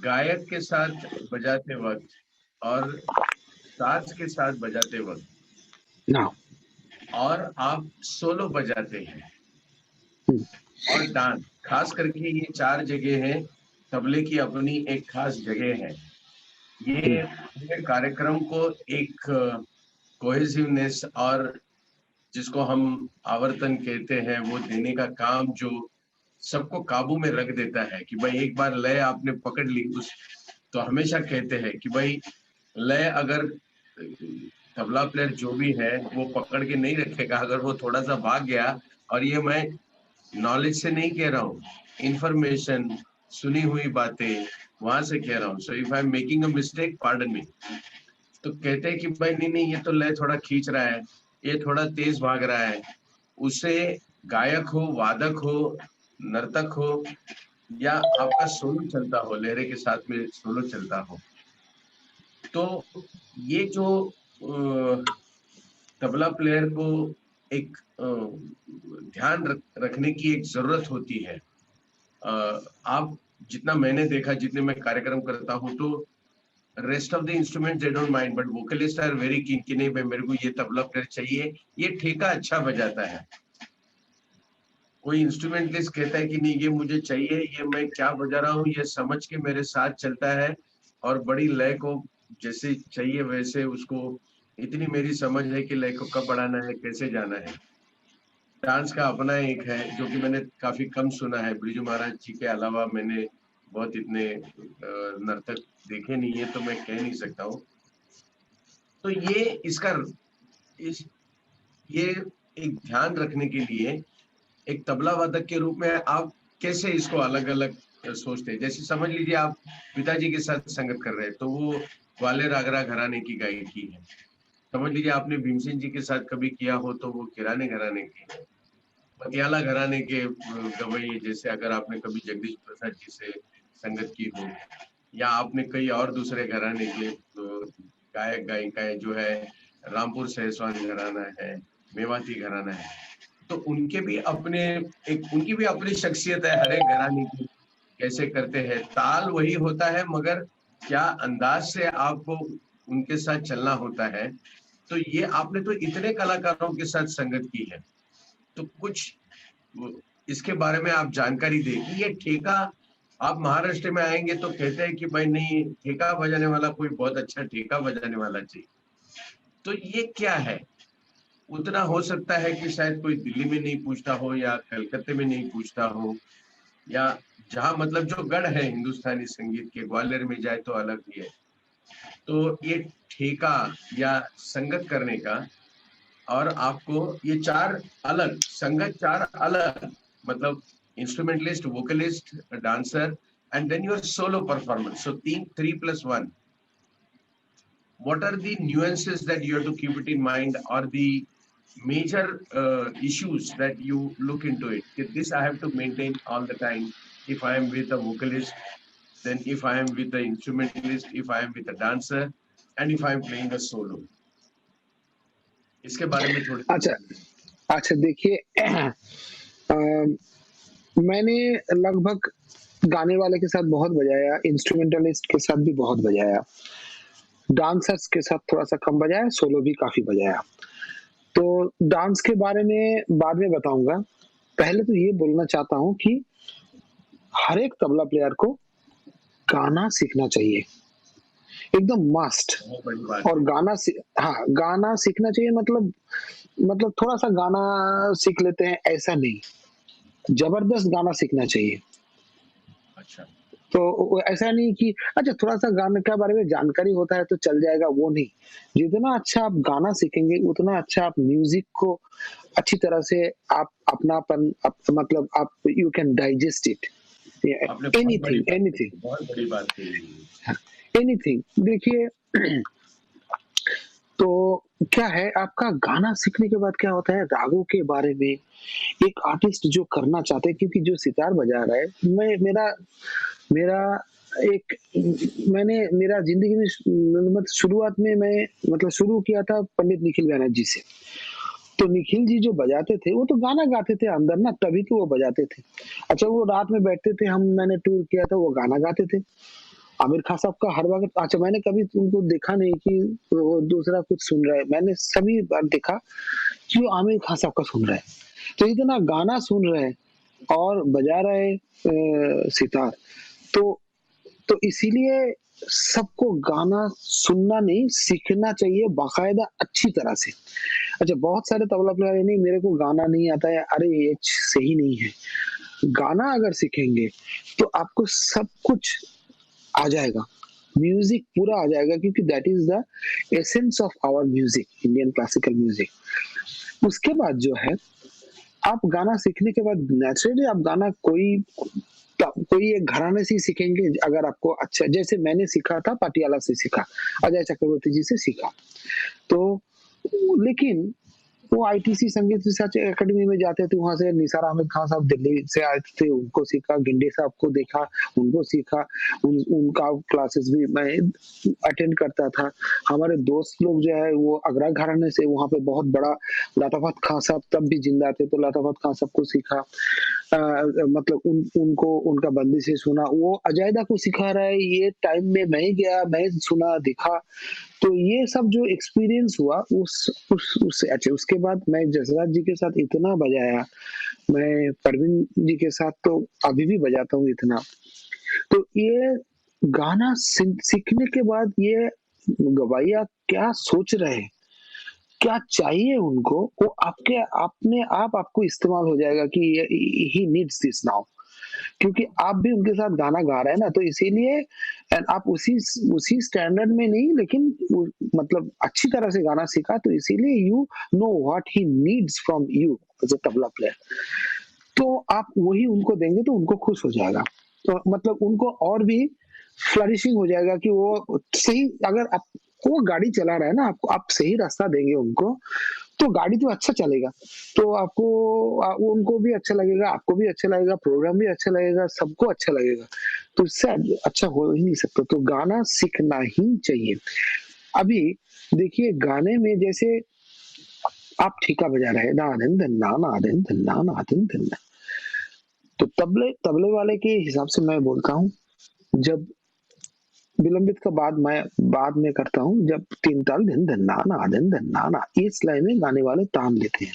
गायक के साथ बजाते वक्त और साज के साथ बजाते वक्त, ना और आप सोलो बजाते हैं हम्म, और डांस, खास करके ये 4 जगह हैं। तबले की अपनी एक खास जगह है। ये पूरे कार्यक्रम को एक कोहेसिवनेस और जिसको हम आवर्तन कहते हैं वो देने का काम जो सबको काबू में रख देता है कि भाई एक बार लय आपने पकड़ ली उस, तो हमेशा कहते हैं कि भाई लय अगर तबला प्लेयर जो भी है वो पकड़ के नहीं रखेगा, अगर वो थोड़ा सा भाग गया, और ये मैं नॉलेज से नहीं कह रहा हूँ, इंफॉर्मेशन, सुनी हुई बातें वहां से कह रहा हूँ। So if I am making a mistake, pardon me. तो कहते हैं कि भाई नहीं नहीं, ये तो लय थोड़ा खींच रहा है, ये थोड़ा तेज भाग रहा है। उसे गायक हो, वादक हो, नर्तक हो, या आपका सोलो चलता हो, लहरे के साथ में सोलो चलता हो, तो ये जो तबला प्लेयर को एक ध्यान रखने की एक जरूरत होती है। आप जितना मैंने देखा, जितने मैं कार्यक्रम करता हूँ, तो rest of the instrument they don't mind, but vocalist are very keen कि नहीं भाई मेरे को ये तबला प्लेयर चाहिए, ये ठेका अच्छा बजाता है। कोई इंस्ट्रूमेंटलिस्ट कहता है कि नहीं ये मुझे चाहिए, ये मैं क्या बजा रहा हूँ ये समझ के मेरे साथ चलता है, और बड़ी लय को जैसे चाहिए वैसे उसको, इतनी मेरी समझ है कि लय को कब बढ़ाना है, कैसे जाना है। डांस का अपना एक है जो कि मैंने काफी कम सुना है। बिरजू महाराज जी के अलावा मैंने बहुत इतने नर्तक देखे नहीं है, तो मैं कह नहीं सकता हूँ। तो ये इसका ये एक ध्यान रखने के लिए एक तबला वादक के रूप में आप कैसे इसको अलग अलग सोचते हैं? जैसे समझ लीजिए आप पिताजी के साथ संगत कर रहे हैं, तो वो ग्वालियर आगरा घराने की गायकी है। समझ लीजिए आपने भीमसेन जी के साथ कभी किया हो, तो वो किराने घराने की है। पटियाला घराने के गवई, जैसे अगर आपने कभी जगदीश प्रसाद जी से संगत की हो, या आपने कई और दूसरे घराने के गायक गायिकाएं जो है, रामपुर सहसवान घराना है, मेवाती घराना है, तो उनके भी अपने उनकी भी अपनी शख्सियत है। हर एक घराने की कैसे करते हैं, ताल वही होता है, मगर क्या अंदाज से आपको उनके साथ चलना होता है। तो ये आपने तो इतने कलाकारों के साथ संगत की है, तो कुछ इसके बारे में आप जानकारी दें कि ये ठेका, आप महाराष्ट्र में आएंगे तो कहते हैं कि भाई नहीं, ठेका बजाने वाला कोई बहुत अच्छा ठेका बजाने वाला चाहिए। तो ये क्या है? उतना हो सकता है कि शायद कोई दिल्ली में नहीं पूछता हो, या कलकत्ते में नहीं पूछता हो, या जहां मतलब जो गढ़ है हिंदुस्तानी संगीत के, ग्वालियर में जाए तो अलग ही है। तो ये ठेका या संगत करने का, और आपको ये 4 अलग संगत, 4 अलग मतलब instrumentalist, vocalist, dancer, and then your solo performance, so 3+1. What are the nuances that you have to keep it in mind, or the major issues that you look into it? If this I have to maintain all the time, if I am with a vocalist, then if I am with the instrumentalist, if I am with a dancer, and if I am playing a solo. इसके बारे में थोड़ी अच्छा अच्छा देखिए मैंने लगभग गाने वाले के साथ बहुत बजाया, इंस्ट्रूमेंटलिस्ट के साथ भी बहुत बजाया, डांसर्स के साथ थोड़ा सा कम बजाया, सोलो भी काफी बजाया। तो डांस के बारे में बाद में बताऊंगा। पहले तो ये बोलना चाहता हूँ कि हर एक तबला प्लेयर को गाना सीखना चाहिए, एकदम मस्ट। बहुत बड़ी बात और है। हाँ, गाना सीखना चाहिए, मतलब थोड़ा सा गाना सीख लेते हैं ऐसा नहीं, जबरदस्त गाना सीखना चाहिए। अच्छा, तो ऐसा नहीं कि अच्छा थोड़ा सा गाने के बारे में जानकारी होता है तो चल जाएगा, वो नहीं। जितना अच्छा आप गाना सीखेंगे उतना अच्छा आप म्यूजिक को अच्छी तरह से आप अपनापन मतलब आप यू कैन डाइजेस्ट इट, आपने बहुत बड़ी एनीथिंग बात एनीथिंग कही, बहुत बड़ी बात कही। एनीथिंग। देखिए तो क्या है आपका गाना सीखने के बाद क्या होता है रागों के बारे में एक आर्टिस्ट जो करना चाहते हैं, क्योंकि जो सितार बजा रहा है, मैं मेरा मेरा एक मैंने मेरा ज़िंदगी में मतलब शुरुआत में मैं मतलब शुरू किया था पंडित निखिल बैनर्जी जी से। तो निखिल जी जो बजाते थे, वो तो गाना गाते थे अंदर ना, तभी तो वो बजाते थे। अच्छा, वो रात में बैठते थे, मैंने टूर किया था, वो गाना गाते थे। आमिर खान साहब का हर वक़्त, अच्छा, मैंने कभी उनको देखा नहीं कि वो दूसरा कुछ सुन रहा है। मैंने सभी बार देखा कि वो आमिर खान साहब का सुन रहा है। तो इतना गाना सुन रहे हैं और बजा रहे हैं सितार। तो इसीलिए सबको गाना सुनना नहीं, सीखना चाहिए बाकायदा अच्छी तरह से। अच्छा, बहुत सारे तबला प्लेयर नहीं, मेरे को गाना नहीं आता है, अरे ये सही नहीं है। गाना अगर सीखेंगे तो आपको सब कुछ आ जाएगा, म्यूजिक पूरा आ जाएगा, क्योंकि that is the essence of our music, Indian classical music. उसके बाद जो है, आप गाना सीखने के बाद नेचुरली आप गाना कोई एक घराने से ही सीखेंगे। अगर आपको अच्छा, जैसे मैंने सीखा था पाटियाला से सीखा, अजय चक्रवर्ती जी से सीखा। तो लेकिन वो आईटीसी संगीत रिसर्च एकेडमी में जाते थे, वहां से निसार अहमद खान साहब दिल्ली से आए थे, उनको सीखा, गिंडे साहब को देखा, उनको सीखा, उनका क्लासेस भी मैं अटेंड करता था। हमारे दोस्त लोग जो है वो आगरा घराने से, वहां पे बहुत बड़ा लताफत खान साहब तब भी जिंदा थे, तो लताफत खान साहब को सीखा। मतलब उनको उनका बंदी से सुना, वो अजायदा को सिखा रहा है, ये टाइम में मैं गया, मैं सुना, दिखा। तो ये सब जो एक्सपीरियंस हुआ उस अच्छा, उसके बाद मैं जसराज जी के साथ इतना बजाया, मैं परवीन जी के साथ तो अभी भी बजाता हूँ इतना। तो ये गाना सीखने के बाद ये गवाइया क्या सोच रहे हैं, क्या चाहिए उनको, वो आपके अपने आप आपको इस्तेमाल हो जाएगा कि ही नीड्स दिस नाउ, क्योंकि आप भी उनके साथ गाना गा रहे हैं ना, तो इसीलिए एंड आप उसी स्टैंडर्ड में नहीं, लेकिन मतलब अच्छी तरह से गाना सीखा, तो इसीलिए you know what he needs from you as a tabla player. तो आप वही उनको देंगे तो उनको खुश हो जाएगा, तो मतलब उनको और भी फ्लरिशिंग हो जाएगा कि वो सही, अगर आप वो गाड़ी चला रहा है ना, आपको आप सही रास्ता देंगे उनको, तो गाड़ी तो अच्छा चलेगा, तो आपको वो उनको भी अच्छा लगेगा, आपको भी अच्छा लगेगा, प्रोग्राम भी अच्छा लगेगा, सबको अच्छा लगेगा। तो इससे अच्छा हो ही नहीं सकता, तो गाना सीखना ही चाहिए। अभी देखिए गाने में जैसे आप ठीका बजा रहे हैं, ना दिन धन्ना ना दिन धन्ना ना दिन धन्ना, तो तबले तबले वाले के हिसाब से मैं बोलता हूँ, जब विलंबित का बाद में करता हूँ, जब तीन ताल दिन धन्ना ना दिन धन्ना ना, इस लाइन में गाने वाले तान लेते हैं।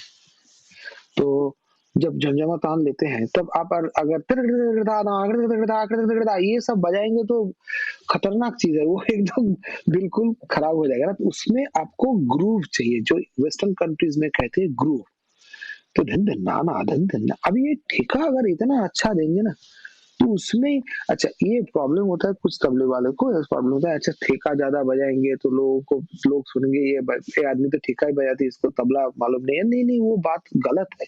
तो जब झमझमा तान लेते हैं, तब आप अगर ये सब बजाएंगे तो खतरनाक चीज है वो, एकदम बिल्कुल खराब हो जाएगा ना। तो उसमें आपको ग्रूव चाहिए, जो वेस्टर्न कंट्रीज में कहते हैं ग्रूव। तो धन धन ना ना धन धन ना, अब ये ठेका अगर इतना अच्छा देंगे ना, तो उसमें अच्छा ये प्रॉब्लम होता है कुछ तबले वाले को, ऐसा प्रॉब्लम होता है, अच्छा ठेका ज्यादा बजाएंगे तो लोग सुनेंगे, ये आदमी तो ठेका ही बजाती, इसको तबला मालूम नहीं है। नहीं नहीं, वो बात गलत है।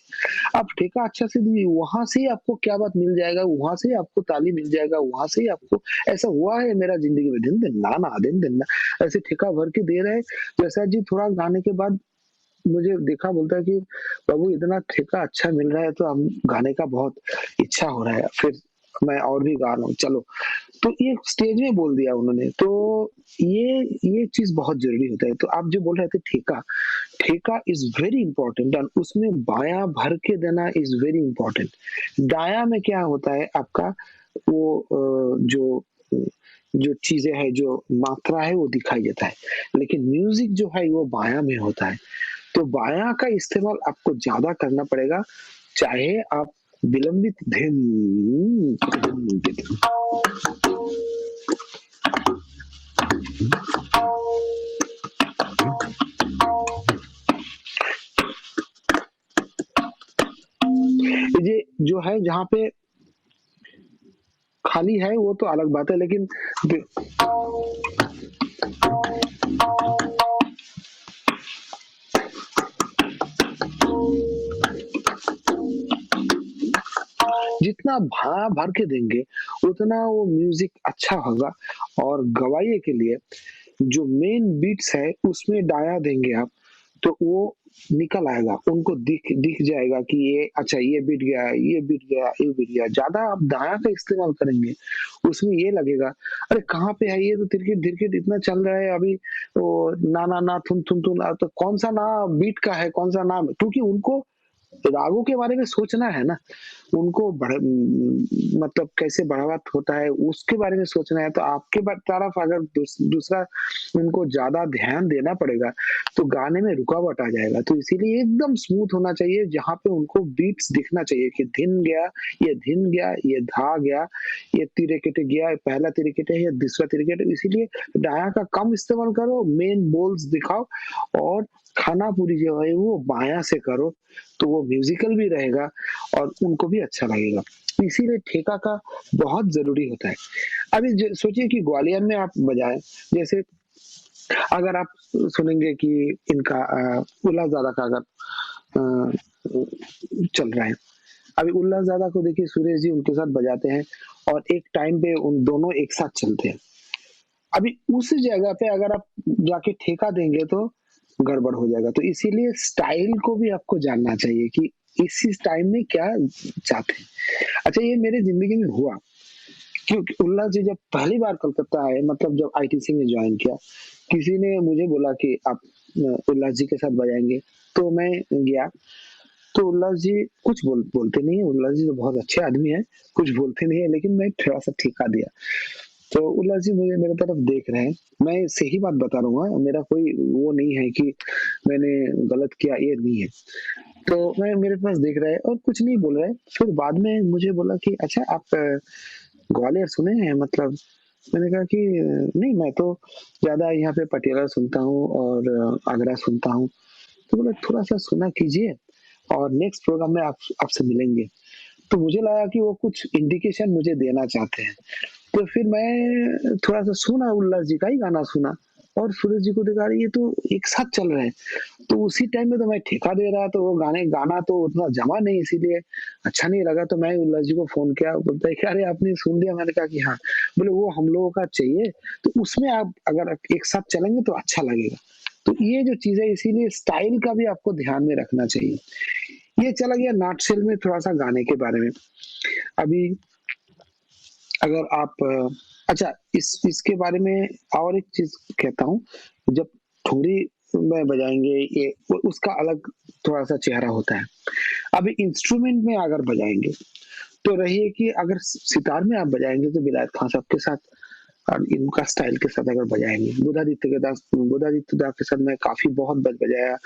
आप ठेका अच्छा से दीजिए, वहां से ही आपको क्या बात मिल जाएगा, वहां से ही आपको ताली मिल जाएगा, वहां से ही आपको, ऐसा हुआ है मेरा जिंदगी में, दिन दिन ना ना दिन दिन ना, ऐसे ठेका भर के दे रहे। जैसा जी थोड़ा गाने के बाद मुझे देखा, बोलता है कि बाबू इतना ठेका अच्छा मिल रहा है तो हम गाने का बहुत इच्छा हो रहा है, फिर मैं और भी गा रहा हूँ, चलो। तो ये स्टेज में बोल दिया उन्होंने, तो ये चीज बहुत जरूरी होता है। तो आप जो बोल रहे थे ठेका, ठेका इज वेरी इंपॉर्टेंट, और उसमें बाया भर के देना इज वेरी इंपॉर्टेंट। दाया में क्या होता है आपका, वो जो जो चीजें है, जो मात्रा है वो दिखाई देता है, लेकिन म्यूजिक जो है वो बाया में होता है। तो बाया का इस्तेमाल आपको ज्यादा करना पड़ेगा, चाहे आप विलंबित धिन ये जो है, जहाँ पे खाली है वो तो अलग बात है, लेकिन जितना भर के देंगे उतना वो म्यूजिक अच्छा होगा। और गवाइए के लिए जो मेन बीट्स है उसमें डाया देंगे आप, तो वो निकल आएगा, उनको दिख दिख जाएगा कि ये अच्छा ये बीट गया, ये बीट गया, ये बीट गया। ज्यादा आप दाया का इस्तेमाल करेंगे, उसमें ये लगेगा अरे कहाँ पे है ये, तो तिरकिट धिरकिट इतना चल रहा है अभी, वो ना ना ना थुन थुन थुन, तो कौन सा ना बीट का है, कौन सा नाम है, क्योंकि उनको रागों के बारे में सोचना है ना, उनको मतलब कैसे बढ़ावा होता है उसके बारे में सोचना है। तो आपके तरफ अगर दूसरा उनको ज्यादा ध्यान देना पड़ेगा तो गाने में रुकावट आ जाएगा। तो इसीलिए एकदम स्मूथ होना चाहिए, जहाँ पे उनको बीट्स दिखना चाहिए कि धिन गया, ये धिन गया, ये धा गया, ये तिरेकेटे गया, पहला तिरेकेटे है या दूसरा तिरेकेटे। इसीलिए डाया का कम इस्तेमाल करो, मेन बोल्स दिखाओ, और खाना पूरी जो है वो बाया से करो, तो वो म्यूजिकल भी रहेगा और उनको भी अच्छा लगेगा। इसीलिए ठेका का बहुत जरूरी होता है। अभी सोचिए कि ग्वालियर में आप बजाएं, जैसे अगर आप सुनेंगे कि इनका उल्लासदादा का अगर चल रहा है, अभी उल्लासदादा को देखिए, सुरेश जी उनके साथ बजाते हैं और एक टाइम पे उन दोनों एक साथ चलते हैं। अभी उस जगह पे अगर आप जाके ठेका देंगे तो गड़बड़ हो जाएगा। तो इसीलिए स्टाइल को भी आपको जानना चाहिए कि इस टाइम में क्या चाहते हैं। अच्छा, ये मेरे जिंदगी में हुआ, क्योंकि उल्लास जी जब पहली बार कलकत्ता आए, मतलब जब आईटीसी में ज्वाइन किया, किसी ने मुझे बोला कि आप उल्लास जी के साथ बजाएंगे, तो मैं गया। तो उल्लास जी कुछ बोलते नहीं है, उल्लास जी तो बहुत अच्छे आदमी है, कुछ बोलते नहीं है, लेकिन मैं थोड़ा सा ठेका दिया। तो उल्लास जी मुझे मेरे तरफ देख रहे हैं, मैं सही बात बता रहा हूँ, मेरा कोई वो नहीं है कि मैंने गलत किया, ये नहीं है। तो मैं मेरे पास देख रहे हैं और कुछ नहीं बोल रहे। फिर बाद में मुझे बोला कि अच्छा आप ग्वालियर सुने हैं, मतलब मैंने कहा कि नहीं, मैं तो ज्यादा यहाँ पे पटियाला सुनता हूँ और आगरा सुनता हूँ। तो बोले थोड़ा सा सुना कीजिए और नेक्स्ट प्रोग्राम में आप आपसे मिलेंगे। तो मुझे लगा कि वो कुछ इंडिकेशन मुझे देना चाहते हैं। तो फिर मैं थोड़ा सा सुना, उल्लास जी का ही गाना सुना और सूरज जी को देखा, ये तो एक साथ चल रहे हैं। तो उसी टाइम में तो मैं ठेका दे रहा, तो वो गाना तो उतना जमा नहीं, इसीलिए अच्छा नहीं लगा। तो मैं उल्लास जी को फोन किया, बोलता है कि अरे आपने सुन लिया? मैंने कहा कि हाँ। बोले वो हम लोगों का चाहिए, तो उसमें आप अगर एक साथ चलेंगे तो अच्छा लगेगा। तो ये जो चीज है, इसीलिए स्टाइल का भी आपको ध्यान में रखना चाहिए। ये चला गया नाटसेल में थोड़ा सा गाने के बारे में। अभी अगर आप अच्छा, इसके बारे में और एक चीज कहता हूँ, जब ठुमरी में बजाएंगे, ये उसका अलग थोड़ा सा चेहरा होता है। अभी इंस्ट्रूमेंट में अगर बजाएंगे तो रहिए कि अगर सितार में आप बजाएंगे तो विलायत खान साहब के साथ और इनका स्टाइल के साथ अगर बजाएंगे, बुधादित्य दास के साथ मैं काफी बहुत बजाया,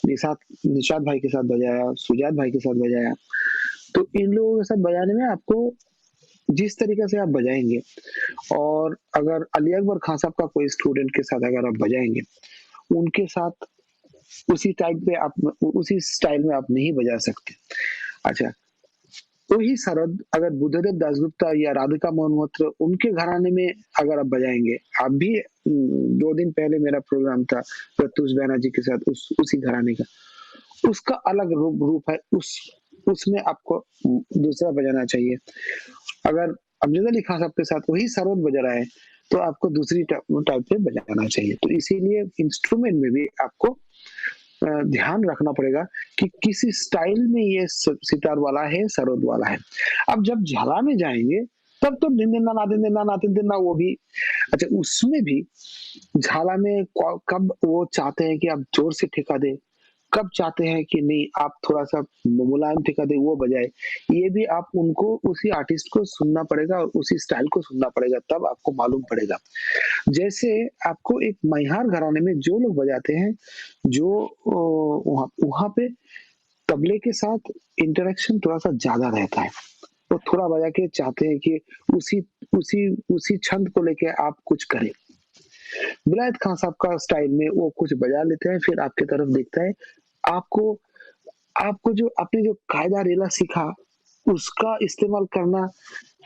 निषाद भाई के साथ बजाया, सुजात भाई के साथ बजाया। तो इन लोगों के साथ बजाने में आपको जिस तरीके से आप बजाएंगे, और अगर अली अकबर खान साहब का कोई स्टूडेंट के साथ अगर आप बजाएंगे, उनके साथ उसी टाइप पे आप उसी स्टाइल में आप नहीं बजा सकते। अच्छा, वही शरद अगर बुद्धदेव दासगुप्ता या राधिका मोहन मल्होत्रा उनके घराने में अगर आप बजाएंगे, आप भी 2 दिन पहले मेरा प्रोग्राम था प्रत्युष बैनर्जी के साथ, उसी घराने का, उसका अलग रूप है, उसमें आपको दूसरा बजाना चाहिए। अगर अमजद अली खान साहब के साथ वही सरोद बजा रहा है तो आपको दूसरी टाइप पे बजाना चाहिए। तो इसीलिए इंस्ट्रूमेंट में भी आपको ध्यान रखना पड़ेगा कि किसी स्टाइल में ये सितार वाला है, सरोद वाला है। अब जब झाला में जाएंगे तब तो दिन दिन ना दिन दिन ना दिन दिन ना, वो भी अच्छा, उसमें भी झाला में कब वो चाहते हैं कि आप जोर से ठेका दे, कब चाहते हैं कि नहीं आप थोड़ा सा मुलायम ठेका दे वो बजाए, ये भी आप उनको उसी आर्टिस्ट को सुनना पड़ेगा और उसी स्टाइल को सुनना पड़ेगा, तब आपको मालूम पड़ेगा। जैसे आपको एक मैहार घराने में जो लोग बजाते हैं, जो वहां पे तबले के साथ इंटरेक्शन थोड़ा सा ज्यादा रहता है, वो थोड़ा बजा के चाहते हैं कि उसी उसी उसी छंद को लेके आप कुछ करें। विलायत खान साहब का स्टाइल में वो कुछ बजा लेते हैं, फिर आपके तरफ देखता है, आपको आपको जो आपने जो कायदा रेला सीखा उसका इस्तेमाल करना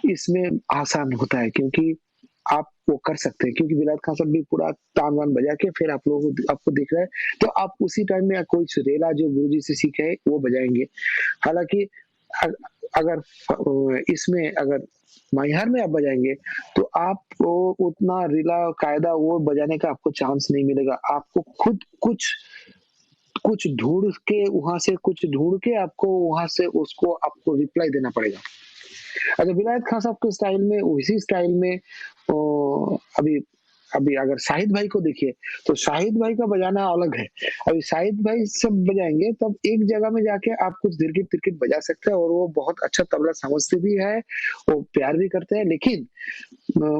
इसमें आसान होता है, क्योंकि आप वो कर सकते हैं, क्योंकि विलायत खान साहब भी पूरा तान वान बजा के फिर आप लोगों को आपको दिख रहा है, तो आप उसी टाइम में कोई रेला जो गुरुजी से सीखे है वो बजाएंगे। हालांकि अगर इसमें अगर माहियार में आप बजाएँगे तो आपको उतना रीला कायदा वो बजाने का आपको चांस नहीं मिलेगा। आपको खुद कुछ कुछ ढूँढ के वहाँ से कुछ ढूँढ के आपको वहाँ से उसको आपको रिप्लाई देना पड़ेगा। अच्छा, विलायत खान साहब के स्टाइल में उसी स्टाइल में अभी अभी अगर शाहिद भाई को देखिए, तो शाहिद भाई का बजाना अलग है। अभी शाहिद भाई सब बजाएँगे तब एक जगह में जाके आप कुछ धिरकिट-तिरकिट बजा सकते हैं और वो बहुत अच्छा तबला समझते भी हैं, वो प्यार भी करते हैं, लेकिन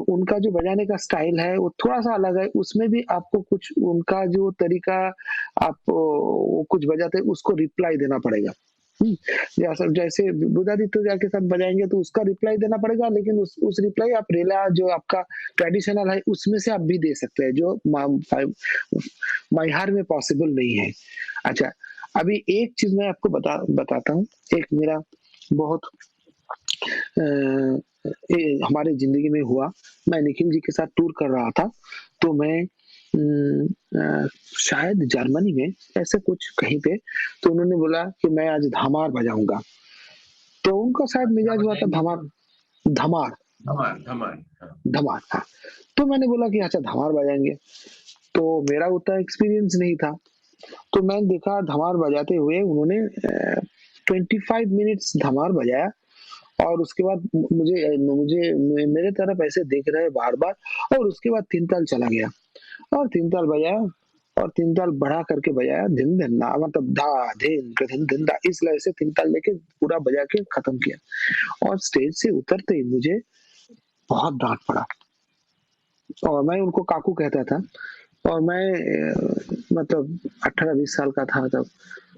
उनका जो बजाने का स्टाइल है वो थोड़ा-सा अलग है। उसमें भी आपको कुछ उनका जो तरीका आप वो कुछ बजाते हैं उसको रिप्लाई देना पड़ेगा। हुँ, जैसे बुधादित्य जा के साथ बजाएँगे तो उसका रिप्लाई देना पड़ेगा, लेकिन उस रिप्लाई आप रीला जो आपका ट्रेडिशनल है उसमें से आप भी दे सकते हैं जो माहियार में पॉसिबल नहीं है। अच्छा, अभी एक चीज़ मैं आपको बताता हूँ। एक मेरा बहुत हमारे ज़िंदगी में हुआ। मैं निखिल जी के साथ टूर कर रहा था, तो मैं शायद जर्मनी में ऐसे कुछ कहीं पे, तो उन्होंने बोला कि मैं आज धमार बजाऊँगा। तो उनका शायद क्या मिजाज हुआ था बजाएंगे? धमार, धमाल धमाल, हाँ। धमार, हाँ। तो मैंने बोला कि अच्छा धमार बजाएँगे, तो मेरा उतना एक्सपीरियंस नहीं था। तो मैंने देखा धमार बजाते हुए उन्होंने 25 मिनट्स धमार बजाया और उसके बाद मुझे मेरे तरफ ऐसे देख रहे बार-बार और उसके बाद 3 ताल चला गया और 3 ताल बजाया और 3 ताल बढ़ा करके बजाया धिन धिन ना मतलब धा धिन धिन धिन धा इस लय से 3 ताल लेके पूरा बजा के खत्म किया और स्टेज से उतरते ही मुझे बहुत डाँट पड़ा और मैं उनको काकू कहता था और मैं मतलब 18-20 साल का था तब।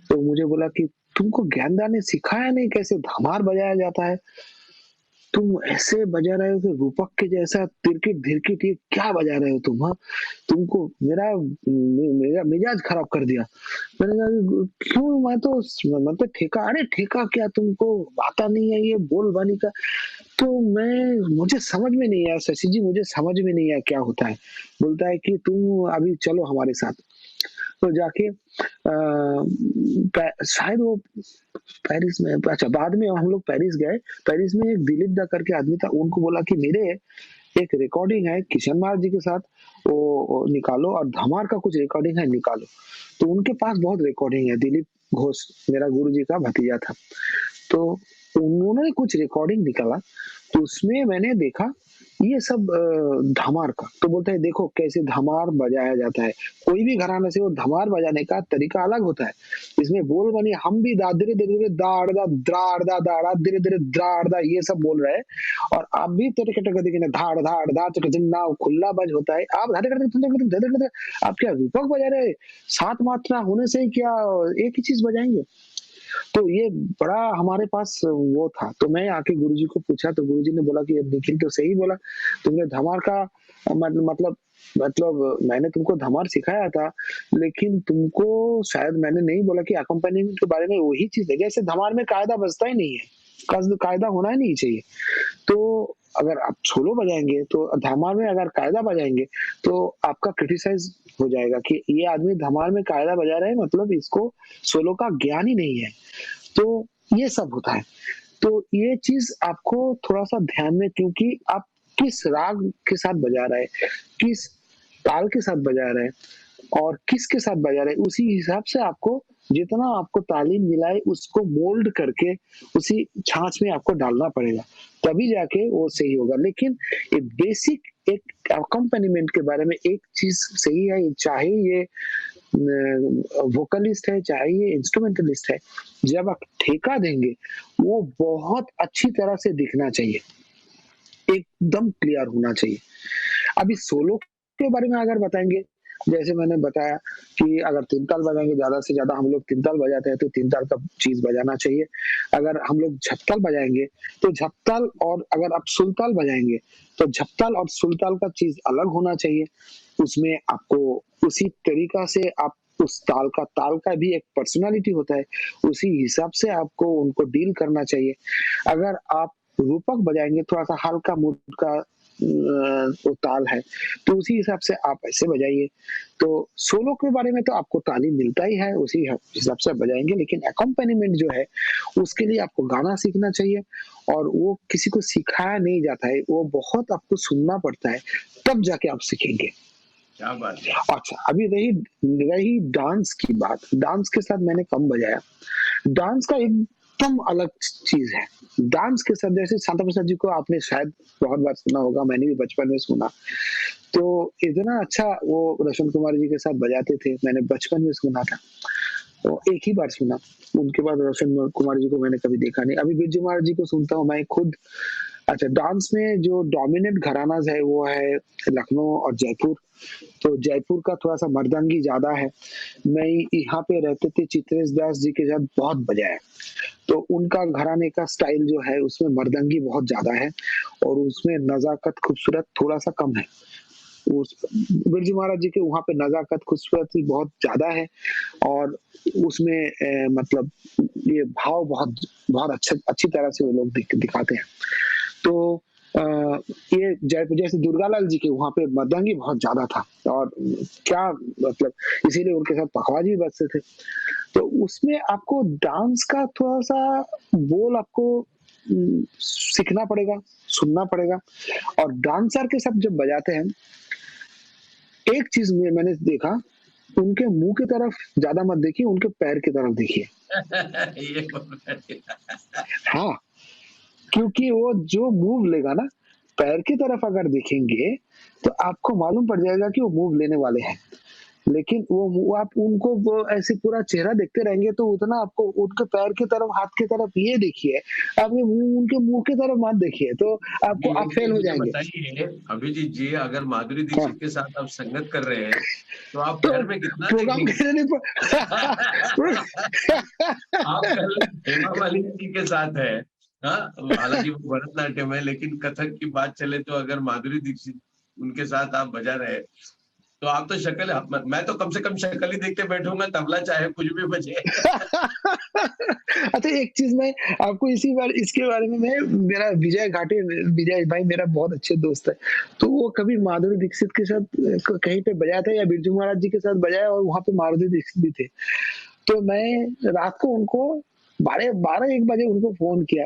तो मुझे बोला कि तुमको ज्ञानदा ने सिखाया नहीं कैसे धमार बजाया जाता है? तुम ऐसे बजा रहे हो कि रूपक के जैसा तिरकिट-धिरकिट ये क्या बजा रहे हो तुम हाँ? तुमको मेरा मिजाज खराब कर दिया। मैंने कहा कि क्यों मैं तो ठेका अरे ठेका क्या तुमको आता नहीं है ये बोल-बानी का? तो मुझे समझ में नहीं आया शशि जी मुझे समझ में नहीं आया क्या होता है? बोलता है कि तुम अभी चलो हमारे साथ। तो जाके शायद वो पेरिस में अच्छा बाद में हम लोग पेरिस गए। पेरिस में एक दिलीप दा करके आदमी था, उनको बोला कि मेरे एक रिकॉर्डिंग है किशन महाराज जी के साथ वो निकालो और धमार का कुछ रिकॉर्डिंग है निकालो। तो उनके पास बहुत रिकॉर्डिंग है, दिलीप घोष मेरा गुरुजी का भतीजा था। तो उन्होंने कुछ रिकॉर्डिंग निकाला, तो उसमें मैंने देखा ये सब धमार का। तो बोलते हैं देखो कैसे धमार बजाया जाता है। कोई भी घराने से वो धमार बजाने का तरीका अलग होता है। इसमें बोल बनी हम भी दा धीरे धीरे दाड़ दा द्राड़ दा दाड़ा धीरे धीरे द्राड़ दा ये सब बोल रहे हैं और आप भी तेरे के टक देखिए धाड़ धाड़ धा चक जिन्ना खुला बज होता है। आप आप क्या रूपक बजा रहे? 7 मात्रा होने से ही क्या एक ही चीज़ बजाएँगे? तो ये बड़ा हमारे पास वो था। तो मैं आके गुरुजी को पूछा तो गुरुजी ने बोला कि निखिल तो सही बोला। तुमने धमार का मतलब मैंने तुमको धमार सिखाया था, लेकिन तुमको शायद मैंने नहीं बोला कि अकम्पैनिमेंट के बारे में वही चीज़ है। जैसे धमार में कायदा बजता ही नहीं है। कायदा होना ही नहीं चाहिए। तो अगर आप सोलो बजाएँगे तो धमार में अगर कायदा बजाएँगे तो आपका क्रिटिसाइज़ हो जाएगा कि ये आदमी धमार में कायदा बजा रहा है मतलब इसको सोलो का ज्ञान ही नहीं है। तो ये सब होता है। तो ये चीज़ आपको थोड़ा-सा ध्यान में क्योंकि आप किस राग के साथ बजा रहे हैं, किस ताल के साथ बजा रहे हैं और किसके साथ बजा रहे हैं, उसी हिसाब से आपको जितना आपको तालीम मिला है उसको मोल्ड करके उसी छाँच में आपको डालना पड़ेगा। तभी जाके वो सही होगा। लेकिन एक बेसिक एक अकम्पैनिमेंट के बारे में एक चीज़ सही है, चाहे ये वोकलिस्ट है, चाहे ये इंस्ट्रूमेंटलिस्ट है, जब आप ठेका देंगे, वो बहुत अच्छी तरह से दिखना चाहिए। एकदम क्लियर होना चाहिए। अभी सोलो के बारे में अगर बताएँगे, जैसे मैंने बताया कि अगर 3 ताल बजाएँगे ज़्यादा से ज़्यादा हम लोग 3 ताल बजाते हैं, तो 3 ताल का चीज़ बजाना चाहिए। अगर हम लोग झपताल बजाएँगे, तो झपताल और अगर आप सुलताल बजाएँगे, तो झपताल और सुलताल का चीज़ अलग होना चाहिए। उसमें आपको उसी तरीका से आप उस ताल का भी एक पर्सनैलिटी होता है, उसी हिसाब से आपको उनको डील करना चाहिए। अगर आप रूपक बजाएँगे, थोड़ा-सा हल्का मूड का वो ताल है, तो उसी हिसाब से आप ऐसे बजाइए। तो सोलो के बारे में तो आपको तालीम मिलता ही है, उसी हिसाब से आप बजाएँगे, लेकिन एक्कम्पेनिमेंट जो है, उसके लिए आपको गाना सीखना चाहिए और वो किसी को सिखाया नहीं जाता है, वो बहुत आपको सुनना पड़ता है, तब जाके आप सीखेंगे। क्या बात है! अच्छा, अभी रही रही डांस की बात, डांस के साथ मैंने कम बजाया। डांस का एकदम अलग चीज़ है। डांस के साथ जैसे शांता प्रसाद जी को आपने शायद बहुत बार सुना होगा, मैंने भी बचपन में सुना। तो इतना अच्छा वो रोशन कुमार जी के साथ बजाते थे, मैंने बचपन में सुना था। तो एक ही बार सुना, उनके बाद रोशन कुमार जी को मैंने कभी देखा नहीं। अभी बिरजू महाराज जी को सुनता हूँ मैं खुद। अच्छा, डांस में जो डोमिनेंट घरानाज़ है वो है लखनऊ और जयपुर। तो जयपुर का थोड़ा-सा मर्दांगी ज़्यादा है। मैं यहाँ पे रहते थे चित्रेश दास जी के साथ बहुत बजाया। तो उनका घराने का स्टाइल जो है उसमें मर्दांगी बहुत ज़्यादा है और उसमें नज़ाकत खूबसूरत थोड़ा-सा कम है। उस बिरजू महाराज जी के वहाँ पे नज़ाकत खूबसूरती बहुत ज़्यादा है और उसमें मतलब ये भाव बहुत बहुत अच्छी तरह से वो लोग दिखाते हैं। तो अ, ये जयपुर जैसे दुर्गालाल जी के वहाँ पे मर्दांगी बहुत ज़्यादा था और क्या मतलब इसीलिए उनके साथ पखवाज भी बजते थे। तो उसमें आपको डांस का थोड़ा-सा बोल आपको सीखना पड़ेगा, सुनना पड़ेगा और डांसर के साथ जब बजाते हैं, एक चीज़ मैंने देखा, उनके मुँह की तरफ ज़्यादा मत देखिए, उनके पैर की तरफ देखिए। ये बहुत बढ़िया। हाँ, क्योंकि वो जो मूव लेगा ना, पैर की तरफ अगर देखेंगे, तो आपको मालूम पड़ जाएगा कि वो मूव लेने वाले हैं। लेकिन वो आप उनको वो ऐसे पूरा चेहरा देखते रहेंगे तो उतना आपको उनके पैर की तरफ, हाथ की तरफ ये देखिए, आप ये उनके मुँह की तरफ मत देखिए, तो आपको ये आप फेल हो मुझे जाएँगे। बताइए, अभिजीत जी, अगर माधुरी हाँ, दीक्षित के साथ आप संगत कर रहे हैं, तो आप तो पैर में कितना प्रोग्राम देखेंगे? कैसे नहीं आप कल हेमा मालिनी जी के साथ हैं, हाँ? हालाँकि वो भरतनाट्यम है, लेकिन कथक की बात चले तो अगर माधुरी दीक्षित उनके साथ आप बजा रहे हैं, तो आप तो शक्ल मैं तो कम से कम शक्ल ही देख के बैठूँगा, तबला चाहे कुछ भी बजे। अच्छा, एक चीज़ मैं आपको इसके बारे में मैं मेरा विजय भाई मेरा बहुत अच्छे दोस्त है। तो वो कभी माधुरी दीक्षित के साथ कहीं पे बजाया था या बिरजू महाराज जी के साथ बजाया और वहाँ पे माधुरी दीक्षित भी थे। तो मैं रात को उनको 12-1 बजे उनको फ़ोन किया।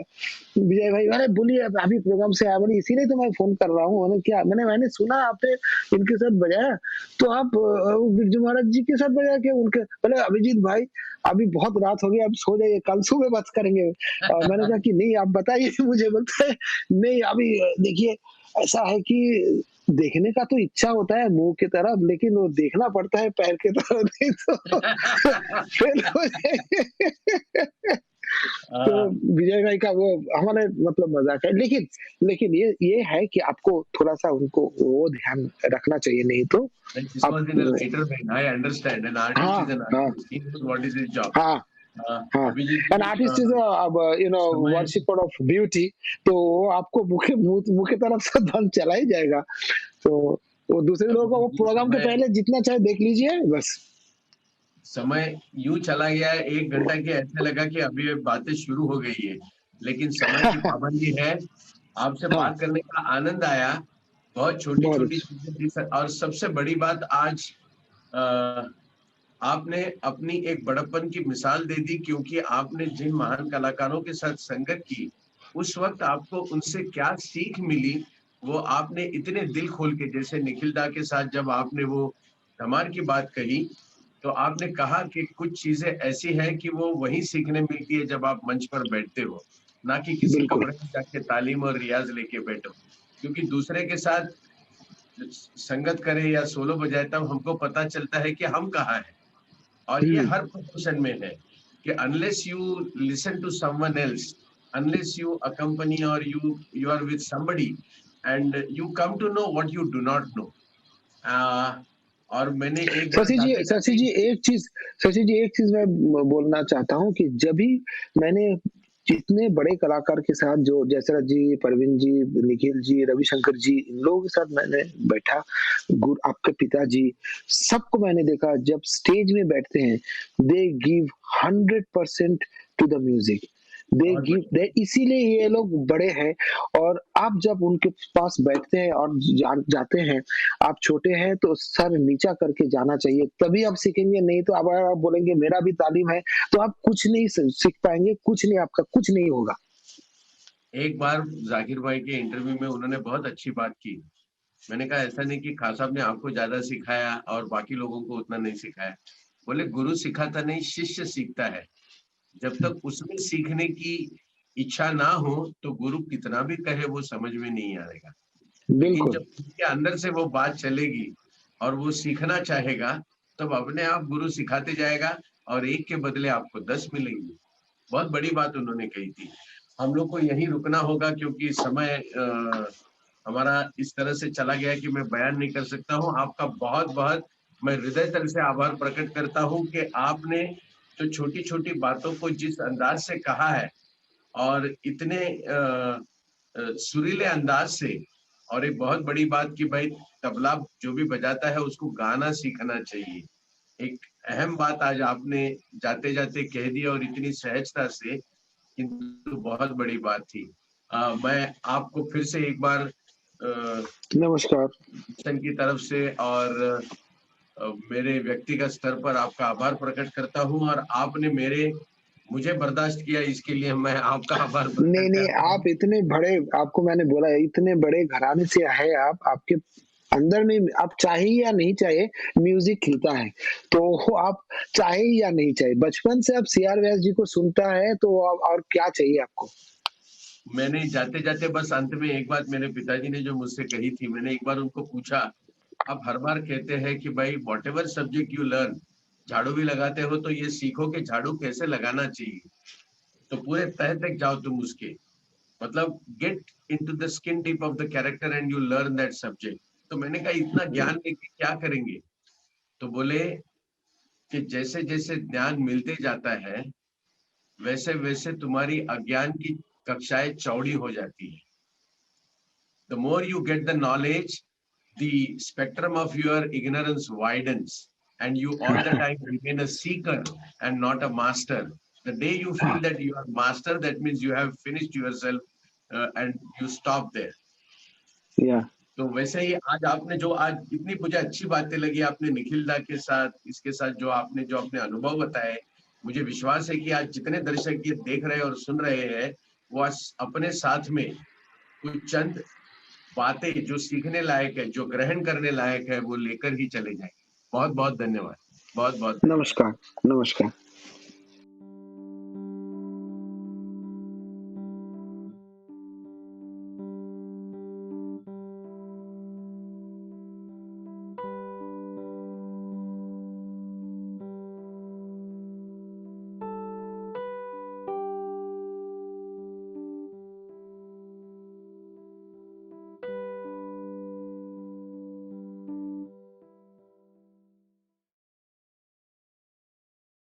विजय भाई अरे बोलिए अभी प्रोग्राम से आया बोले इसीलिए तो मैं फ़ोन कर रहा हूँ। मैंने सुना आपने इनके साथ बजाया, तो आप बिरजू महाराज जी के साथ बजाया क्या उनके? बोले अभिजीत भाई अभी बहुत रात हो गई, आप सो जाइए, कल सुबह बात करेंगे। मैंने कहा कि नहीं आप बताइए मुझे बोलते हैं नहीं अभी देखिए ऐसा है कि देखने का तो इच्छा होता है मुँह की तरफ, लेकिन वो देखना पड़ता है पैर की तरफ नहीं तो फेल हो जाएँगे। तो हाँ, विजय भाई का वो हमारे मतलब मज़ाक है। लेकिन लेकिन ये है कि आपको थोड़ा-सा उनको वो ध्यान रखना चाहिए, नहीं तो this आप was in a lighter vein. I understand. An artist हाँ, is an हाँ, artist. He knows what is his job. हाँ, हाँ। Abhijeet N ji, artist is अब समय वर्शिपर ऑफ ब्यूटी तो वो आपको मुँह की तरफ से ध्यान चला ही जाएगा। तो वो दूसरे लोगों को अभिजीत वो जी, प्रोग्राम के समय पहले जितना चाहे देख लीजिए बस। समय यूँ चला गया है 1 घंटा कि ऐसा लगा कि अभी ये बातें शुरू हो गई है। लेकिन समय की पाबंदी है। आपसे हाँ, बात करने का आनंद आया। बहुत बहुत छोटी-छोटी अच्छा। चीज़ें थी सर और सबसे बड़ी बात आज अ, आपने अपनी एक बड़प्पन की मिसाल दे दी क्योंकि आपने जिन महान कलाकारों के साथ संगत की, उस वक़्त आपको उनसे क्या सीख मिली, वो आपने इतने दिल खोल के जैसे निखिल दा के साथ जब आपने वो धमार की बात कही, तो आपने कहा कि कुछ चीज़ें ऐसी हैं कि वो वहीं सीखने मिलती है जब आप मंच पर बैठते हो, ना कि किसी बिल्कुल, कमरे में जाके तालीम और रियाज़ लेके बैठो। क्योंकि दूसरे के साथ संगत करें या सोलो बजाए तब हमको पता चलता है कि हम कहाँ हैं। और ये हुँ। हर प्रोफेशन में है कि unless you listen to someone else, unless you accompany और you are with somebody and you come to know what you do not know. और मैंने एक बार शशि गाते-गाते जी एक चीज़ मैं बोलना चाहता हूँ कि जब भी मैंने जितने बड़े कलाकार के साथ जो जयसराज जी, परवीन जी, निखिल जी, रविशंकर जी इन लोगों के साथ मैंने बैठा, आपके पिताजी सबको मैंने देखा जब स्टेज में बैठते हैं, they give 100% to the music. They बहुत गिव दे, इसीलिए ये लोग बड़े हैं। और आप जब उनके पास बैठते हैं और जाते हैं, आप छोटे हैं तो सर नीचा करके जाना चाहिए, तभी आप सीखेंगे। नहीं तो अगर आप बोलेंगे मेरा भी तालीम है, तो आप कुछ नहीं सीख पाएंगे, कुछ नहीं, आपका कुछ नहीं होगा। एक बार जाकिर भाई के इंटरव्यू में उन्होंने बहुत अच्छी बात की। मैंने कहा ऐसा नहीं कि खान साहब ने आपको ज्यादा सिखाया और बाकी लोगों को उतना नहीं सिखाया। बोले गुरु सिखाता नहीं, शिष्य सीखता है। जब तक उसमें सीखने की इच्छा ना हो तो गुरु कितना भी कहे वो समझ में नहीं आएगा। लेकिन बिल्कुल। जब उसके अंदर से वो बात चलेगी और वो सीखना चाहेगा, तब अपने आप गुरु सिखाते जाएगा और एक के बदले आपको 10 मिलेंगे। बहुत बड़ी बात उन्होंने कही थी। हम लोग को यहीं रुकना होगा क्योंकि समय हमारा इस तरह से चला गया कि मैं बयान नहीं कर सकता हूँ। आपका बहुत बहुत मैं हृदय तल से आभार प्रकट करता हूँ कि आपने जो छोटी छोटी बातों को जिस अंदाज से कहा है और इतने सुरीले अंदाज से। और एक बहुत बड़ी बात कि भाई तबला जो भी बजाता है उसको गाना सीखना चाहिए। एक अहम बात आज आपने जाते जाते कह दी और इतनी सहजता से, किंतु बहुत बड़ी बात थी। मैं आपको फिर से एक बार नमस्कार। मिशन की तरफ से और मेरे व्यक्तिगत स्तर पर आपका आभार प्रकट करता हूं और आपने मुझे बर्दाश्त किया, इसके लिए मैं आपका आभार नहीं, प्रकट नहीं, करता हूं। आप इतने बड़े, आपको मैंने बोला है, इतने बड़े घराने से है आप, आपके अंदर में आप चाहे या नहीं चाहे म्यूजिक खिलता है। तो वो आप चाहे या नहीं चाहे, बचपन से आप सी आर व्यास जी को सुनता है, तो और क्या चाहिए आपको। मैंने जाते जाते बस अंत में एक बात मेरे पिताजी ने जो मुझसे कही थी, मैंने एक बार उनको पूछा, आप हर बार कहते हैं कि भाई what ever subject you learn, झाड़ू भी लगाते हो तो ये सीखो कि झाड़ू कैसे लगाना चाहिए। तो पूरे तह तक जाओ तुम उसके, मतलब get into the skin deep of the character and you learn that subject. तो मैंने कहा इतना ज्ञान लेके क्या करेंगे। तो बोले कि जैसे जैसे ज्ञान मिलते जाता है वैसे वैसे तुम्हारी अज्ञान की कक्षाएं चौड़ी हो जाती है। The more you get the knowledge, the spectrum of your ignorance widens, and you all the time remain a seeker and not a master. The day you feel that you are master, that means you have finished yourself and you stop there. या तो वैसे ही आज आपने जो आज इतनी मुझे अच्छी बातें लगी आपने निखिल दा के साथ, इसके साथ जो आपने जो अपने अनुभव बताए, मुझे विश्वास है कि आज जितने दर्शक ये देख रहे और सुन रहे हैं वो आज अपने साथ में कुछ चंद बातें जो सीखने लायक है, जो ग्रहण करने लायक है, वो लेकर ही चले जाएं। बहुत बहुत धन्यवाद। बहुत बहुत धन्यवाद। नमस्कार। नमस्कार।